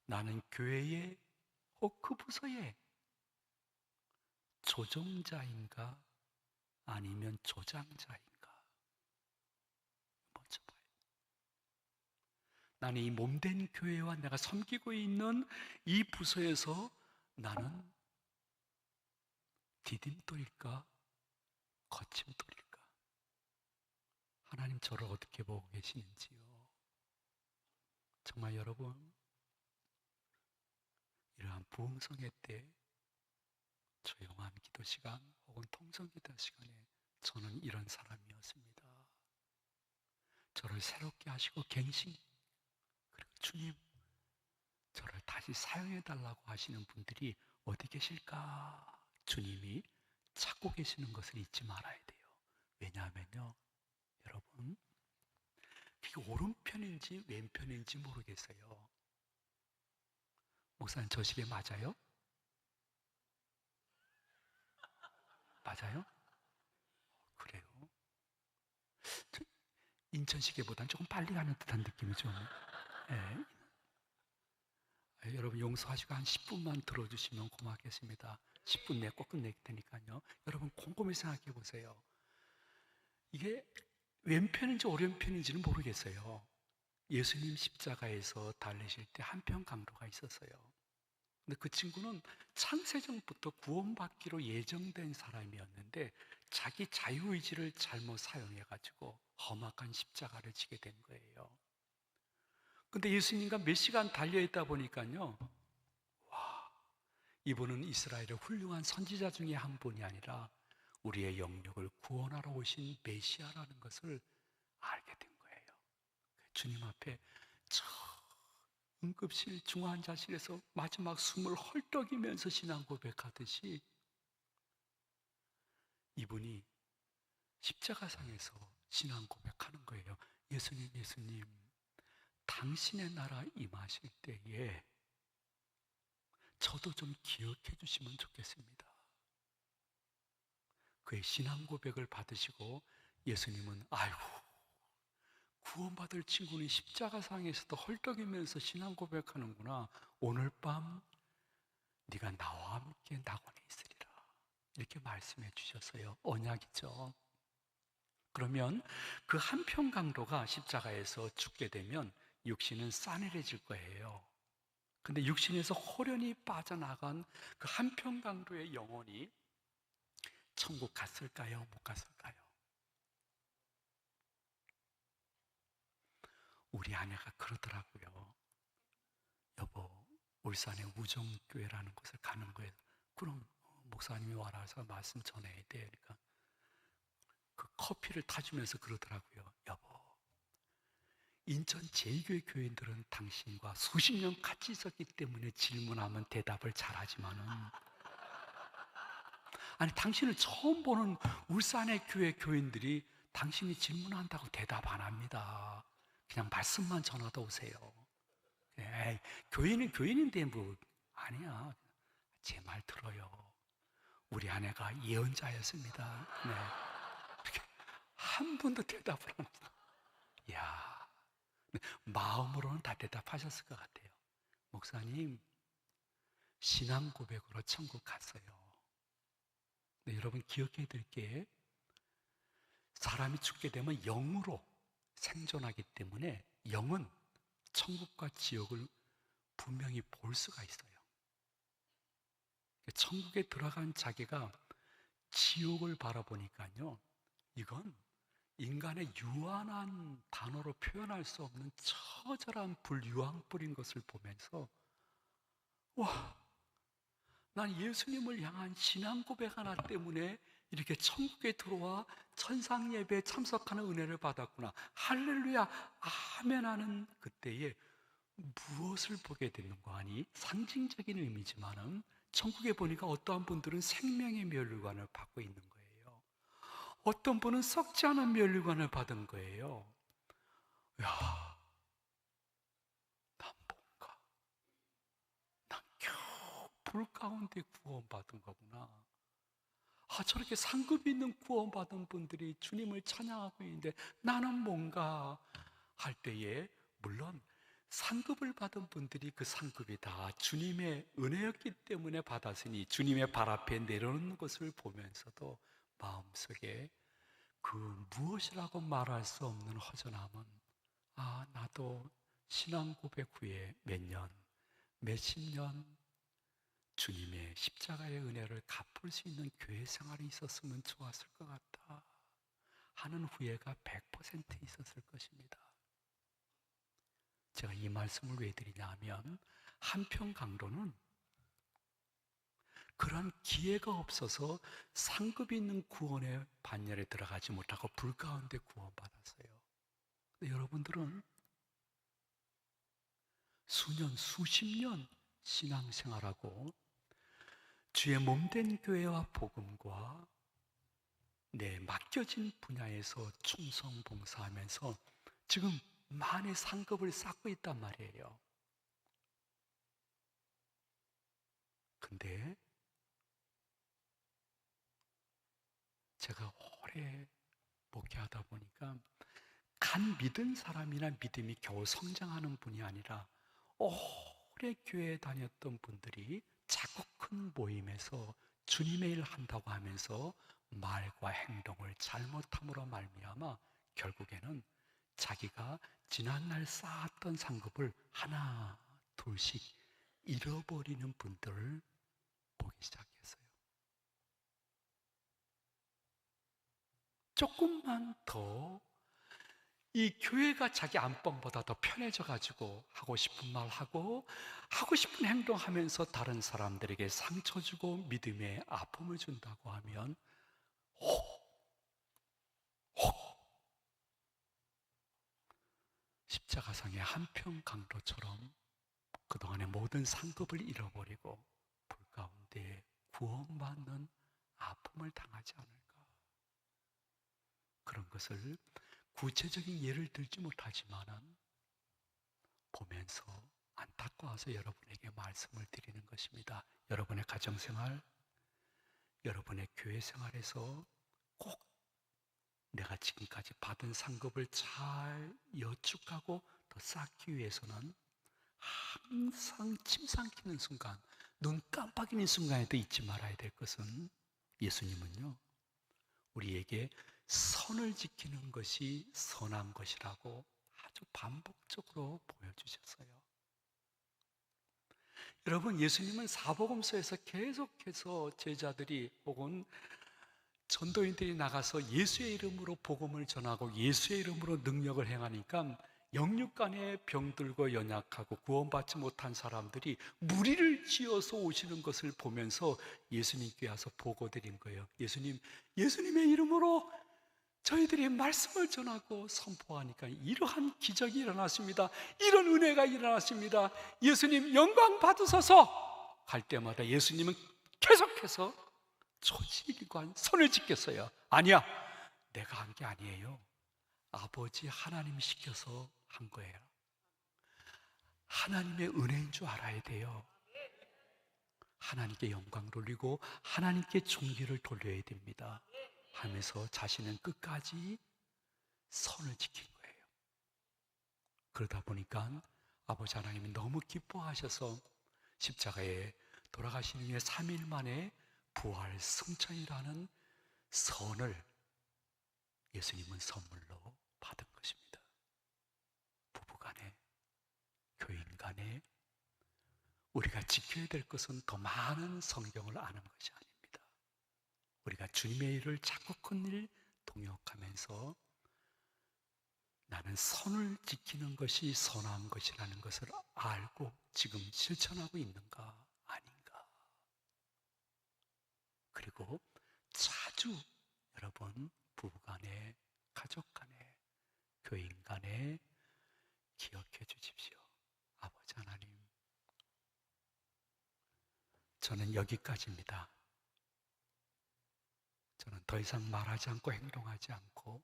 나는 교회의 혹 그 부서의 조종자인가 아니면 조장자인가 먼저 봐요. 나는 이 몸된 교회와 내가 섬기고 있는 이 부서에서 나는 디딤돌일까 거침돌일까? 하나님 저를 어떻게 보고 계시는지요? 정말 여러분 이러한 부흥성회 때 조용한 기도 시간 혹은 통성 기도 시간에 저는 이런 사람이었습니다. 저를 새롭게 하시고 갱신, 그리고 주님, 저를 다시 사용해 달라고 하시는 분들이 어디 계실까? 주님이 찾고 계시는 것을 잊지 말아야 돼요. 왜냐하면요, 여러분, 그게 오른편인지 왼편인지 모르겠어요. 목사님, 저 시계 맞아요? 맞아요? 그래요? 인천 시계보다는 조금 빨리 가는 듯한 느낌이 좀. 예. 여러분 용서하시고 한 10분만 들어주시면 고맙겠습니다. 10분 내에 꼭 끝낼 테니까요. 여러분 곰곰이 생각해 보세요. 이게 왼편인지 오른편인지는 모르겠어요. 예수님 십자가에서 달리실 때 한편 강도가 있었어요. 근데 그 친구는 창세전부터 구원받기로 예정된 사람이었는데 자기 자유의지를 잘못 사용해가지고 험악한 십자가를 지게 된 거예요. 근데 예수님과 몇 시간 달려있다 보니까요, 와, 이분은 이스라엘의 훌륭한 선지자 중에 한 분이 아니라 우리의 영역을 구원하러 오신 메시아라는 것을 알게 된 거예요. 주님 앞에 저 응급실 중환자실에서 마지막 숨을 헐떡이면서 신앙 고백하듯이 이분이 십자가상에서 신앙 고백하는 거예요. 예수님, 예수님, 당신의 나라 임하실 때에 저도 좀 기억해 주시면 좋겠습니다. 그의 신앙 고백을 받으시고 예수님은 아이고, 구원받을 친구는 십자가상에서도 헐떡이면서 신앙 고백하는구나. 오늘 밤 네가 나와 함께 낙원에 있으리라. 이렇게 말씀해 주셨어요. 언약이죠. 그러면 그 한편 강도가 십자가에서 죽게 되면 육신은 싸늘해질 거예요. 근데 육신에서 호련히 빠져나간 그 한편 강도의 영혼이 천국 갔을까요? 못 갔을까요? 우리 아내가 그러더라고요. 여보, 울산에 우정교회라는 곳을 가는 거예요. 그럼 목사님이 와라서 말씀 전해야 돼. 그러니까 그 커피를 타주면서 그러더라고요. 여보, 인천 제2교회 교인들은 당신과 수십 년 같이 있었기 때문에 질문하면 대답을 잘하지만은, 아니 당신을 처음 보는 울산의 교회 교인들이 당신이 질문한다고 대답 안 합니다. 그냥 말씀만 전하다 오세요. 에이, 교인은 교인인데 뭐 아니야. 제 말 들어요. 우리 아내가 예언자였습니다. 네. 이렇게 한 번도 대답을 안 합니다. 이야, 마음으로는 다 대답하셨을 것 같아요. 목사님, 신앙 고백으로 천국 갔어요. 네, 여러분 기억해 드릴게. 사람이 죽게 되면 영으로 생존하기 때문에 영은 천국과 지옥을 분명히 볼 수가 있어요. 천국에 들어간 자기가 지옥을 바라보니까요, 이건 인간의 유한한 단어로 표현할 수 없는 처절한 불유황불인 것을 보면서, 와, 난 예수님을 향한 신앙 고백 하나 때문에 이렇게 천국에 들어와 천상 예배에 참석하는 은혜를 받았구나. 할렐루야, 아멘 하는 그때에 무엇을 보게 되는 거 아니? 상징적인 의미지만은 천국에 보니까 어떠한 분들은 생명의 면류관을 받고 있는 거예요. 어떤 분은 썩지 않은 면류관을 받은 거예요. 야, 난 뭔가, 난 겨우 불 가운데 구원받은 거구나. 아, 저렇게 상급 있는 구원받은 분들이 주님을 찬양하고 있는데 나는 뭔가 할 때에, 물론 상급을 받은 분들이 그 상급이 다 주님의 은혜였기 때문에 받았으니 주님의 발 앞에 내려놓는 것을 보면서도 마음속에 그 무엇이라고 말할 수 없는 허전함은, 아, 나도 신앙 고백 후에 몇 년, 몇십 년 주님의 십자가의 은혜를 갚을 수 있는 교회 생활이 있었으면 좋았을 것 같다 하는 후회가 100% 있었을 것입니다. 제가 이 말씀을 왜 드리냐 하면, 한편 강도는 그런 기회가 없어서 상급 있는 구원의 반열에 들어가지 못하고 불 가운데 구원받았어요. 근데 여러분들은 수년, 수십 년 신앙생활하고 주의 몸된 교회와 복음과 내 맡겨진 분야에서 충성 봉사하면서 지금 많이 상급을 쌓고 있단 말이에요. 근데 제가 오래 목회하다 보니까 간 믿은 사람이나 믿음이 겨우 성장하는 분이 아니라 오래 교회에 다녔던 분들이 자꾸 큰 모임에서 주님의 일 한다고 하면서 말과 행동을 잘못함으로 말미암아 결국에는 자기가 지난날 쌓았던 상급을 하나 둘씩 잃어버리는 분들을 보기 시작했어요. 조금만 더 이 교회가 자기 안방보다 더 편해져 가지고 하고 싶은 말 하고 하고 싶은 행동하면서 다른 사람들에게 상처 주고 믿음의 아픔을 준다고 하면 십자가상의 한평 강도처럼 그동안의 모든 상급을 잃어버리고 불 가운데 구원받는 아픔을 당하지 않을까. 그런 것을 구체적인 예를 들지 못하지만은 보면서 안타까워서 여러분에게 말씀을 드리는 것입니다. 여러분의 가정생활, 여러분의 교회 생활에서 꼭 내가 지금까지 받은 상급을 잘 여축하고 더 쌓기 위해서는 항상 침 삼키는 순간, 눈 깜빡이는 순간에도 잊지 말아야 될 것은 예수님은요, 우리에게 선을 지키는 것이 선한 것이라고 아주 반복적으로 보여주셨어요. 여러분, 예수님은 사복음서에서 계속해서 제자들이 혹은 전도인들이 나가서 예수의 이름으로 복음을 전하고 예수의 이름으로 능력을 행하니까 영육간의 병들고 연약하고 구원받지 못한 사람들이 무리를 지어서 오시는 것을 보면서 예수님께 와서 보고드린 거예요. 예수님의 이름으로 저희들이 말씀을 전하고 선포하니까 이러한 기적이 일어났습니다. 이런 은혜가 일어났습니다. 예수님 영광 받으소서. 갈 때마다 예수님은 계속해서 초지일관 선을 지켰어요. 아니야, 내가 한 게 아니에요. 아버지 하나님이 시켜서 한 거예요. 하나님의 은혜인 줄 알아야 돼요. 하나님께 영광 돌리고 하나님께 존귀를 돌려야 됩니다 하면서 자신은 끝까지 선을 지킨 거예요. 그러다 보니까 아버지 하나님이 너무 기뻐하셔서 십자가에 돌아가신 후에 3일 만에 부활 승천이라는 선을 예수님은 선물로 받은 것입니다. 부부간에, 교인 간에 우리가 지켜야 될 것은 더 많은 성경을 아는 것이 아닙니다. 우리가 주님의 일을 자꾸 큰일 동역하면서 나는 선을 지키는 것이 선한 것이라는 것을 알고 지금 실천하고 있는가 아닌가. 그리고 자주 여러분 부부간에, 가족간에, 교인간에 기억해 주십시오. 아버지 하나님, 저는 여기까지입니다. 저는 더 이상 말하지 않고 행동하지 않고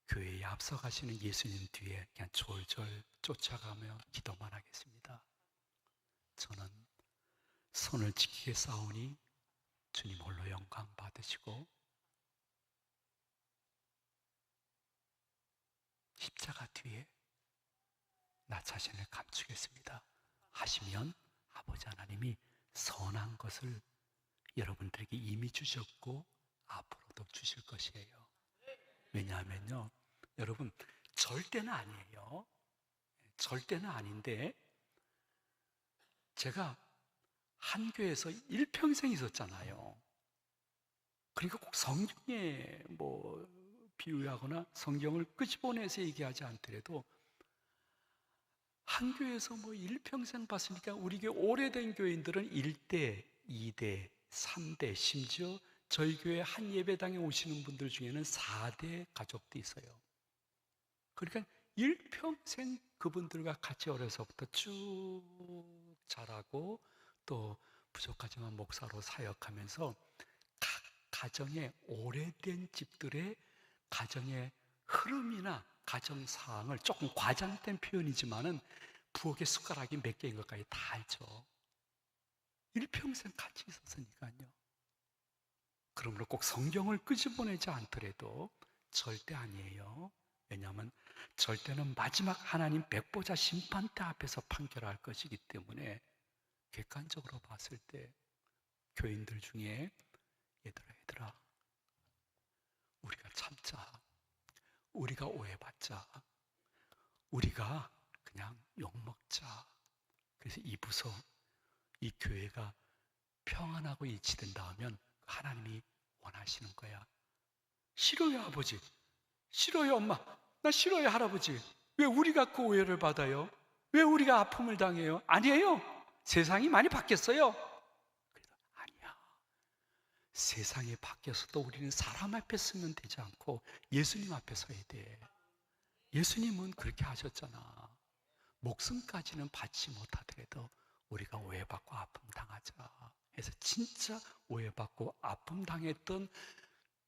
교회에 앞서가시는 예수님 뒤에 그냥 졸졸 쫓아가며 기도만 하겠습니다. 저는 선을 지키게 싸우니 주님 홀로 영광 받으시고 십자가 뒤에 나 자신을 감추겠습니다 하시면 아버지 하나님이 선한 것을 여러분들에게 이미 주셨고 앞으로도 주실 것이에요. 왜냐하면요, 여러분 절대는 아니에요. 절대는 아닌데 제가 한 교회에서 일평생 있었잖아요. 그러니까 꼭 성경에 뭐 비유하거나 성경을 끄집어내서 얘기하지 않더라도 한 교회에서 뭐 일평생 봤으니까 우리 교회 오래된 교인들은 1대, 2대, 3대, 심지어 저희 교회 한 예배당에 오시는 분들 중에는 4대 가족도 있어요. 그러니까 일평생 그분들과 같이 어려서부터 쭉 자라고 또 부족하지만 목사로 사역하면서 각 가정의 오래된 집들의 가정의 흐름이나 가정 사항을 조금 과장된 표현이지만은 부엌에 숟가락이 몇 개인 것까지 다 알죠. 일평생 같이 있었으니까요. 그러므로 꼭 성경을 끄집어내지 않더라도 절대 아니에요. 왜냐하면 절대는 마지막 하나님 백보자 심판대 앞에서 판결할 것이기 때문에 객관적으로 봤을 때 교인들 중에 얘들아 우리가 참자, 우리가 오해받자, 우리가 그냥 욕먹자. 그래서 이 부서, 이 교회가 평안하고 일치된다 하면 하나님이 원하시는 거야. 싫어요 아버지, 싫어요 엄마, 나 싫어요 할아버지. 왜 우리가 그 오해를 받아요? 왜 우리가 아픔을 당해요? 아니에요. 세상이 많이 바뀌었어요. 그래서 아니야. 세상이 바뀌어서도 우리는 사람 앞에 서면 되지 않고 예수님 앞에 서야 돼. 예수님은 그렇게 하셨잖아. 목숨까지는 받지 못하더라도 우리가 오해받고 아픔 당하자. 그래서 진짜 오해받고 아픔 당했던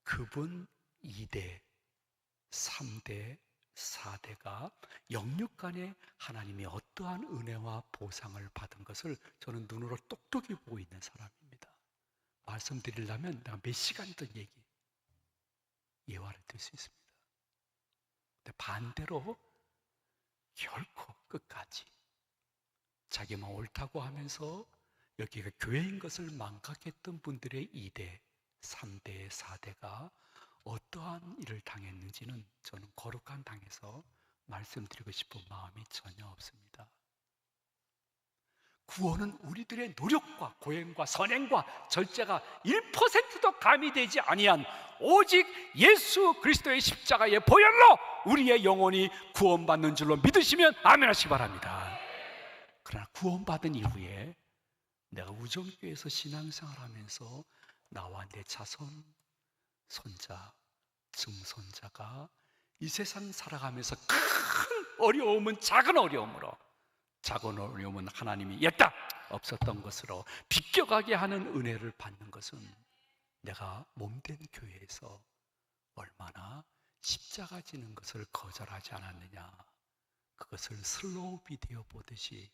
그분 2대, 3대, 4대가 영육간에 하나님이 어떠한 은혜와 보상을 받은 것을 저는 눈으로 똑똑히 보고 있는 사람입니다. 말씀드리려면 내가 몇 시간이든 예화를 들 수 있습니다. 근데 반대로 결코 끝까지 자기만 옳다고 하면서 여기가 교회인 것을 망각했던 분들의 2대, 3대, 4대가 어떠한 일을 당했는지는 저는 거룩한 당에서 말씀드리고 싶은 마음이 전혀 없습니다. 구원은 우리들의 노력과 고행과 선행과 절제가 1%도 가미되지 아니한 오직 예수 그리스도의 십자가의 보혈로 우리의 영혼이 구원받는 줄로 믿으시면 아멘 하시기 바랍니다. 그러나 구원받은 이후에 내가 우정교회에서 신앙생활하면서 나와 내 자손, 손자, 증손자가 이 세상 살아가면서 큰 어려움은 작은 어려움으로, 작은 어려움은 하나님이 옛다 없었던 것으로 비껴가게 하는 은혜를 받는 것은 내가 몸된 교회에서 얼마나 십자가 지는 것을 거절하지 않았느냐. 그것을 슬로우 비디오 보듯이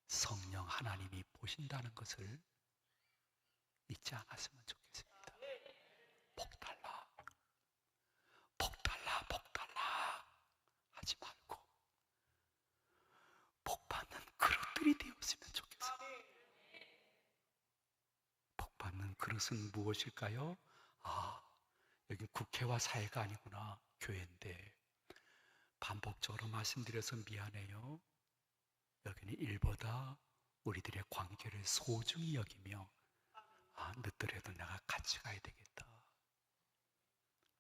성령 하나님이 보신다는 것을 잊지 않았으면 좋겠습니다. 복 달라, 복 달라, 복 달라 하지 말고 복 받는 그릇들이 되었으면 좋겠습니다. 복 받는 그릇은 무엇일까요? 여기 국회와 사회가 아니구나, 교회인데. 반복적으로 말씀드려서 미안해요. 여기는 일보다 우리들의 관계를 소중히 여기며 늦더라도 내가 같이 가야 되겠다.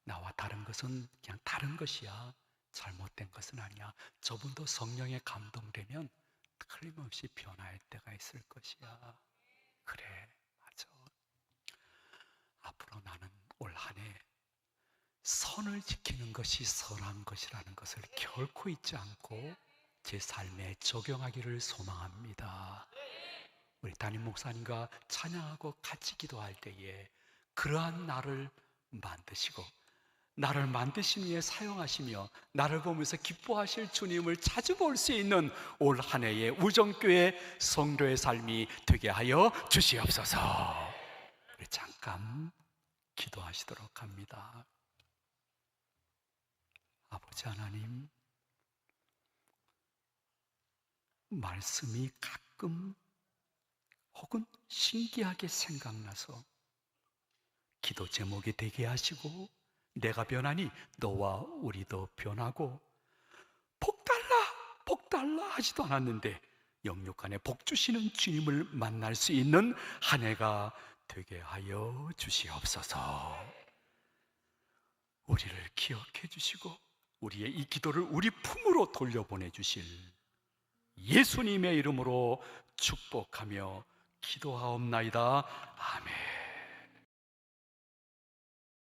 나와 다른 것은 그냥 다른 것이야. 잘못된 것은 아니야. 저분도 성령에 감동되면 틀림없이 변화할 때가 있을 것이야. 그래, 맞아. 앞으로 나는 올 한 해 선을 지키는 것이 선한 것이라는 것을 결코 잊지 않고 제 삶에 적용하기를 소망합니다. 우리 담임 목사님과 찬양하고 같이 기도할 때에 그러한 나를 만드시고 나를 만드신 위에 사용하시며 나를 보면서 기뻐하실 주님을 찾아볼 수 있는 올 한 해의 우정교회 성도의 삶이 되게 하여 주시옵소서. 우리 잠깐 기도하시도록 합니다. 아버지 하나님, 말씀이 가끔 혹은 신기하게 생각나서 기도 제목이 되게 하시고 내가 변하니 너와 우리도 변하고 복 달라 하지도 않았는데 영육간에 복 주시는 주님을 만날 수 있는 한 해가 되게 하여 주시옵소서. 우리를 기억해 주시고 우리의 이 기도를 우리 품으로 돌려보내 주실 예수님의 이름으로 축복하며 기도하옵나이다. 아멘.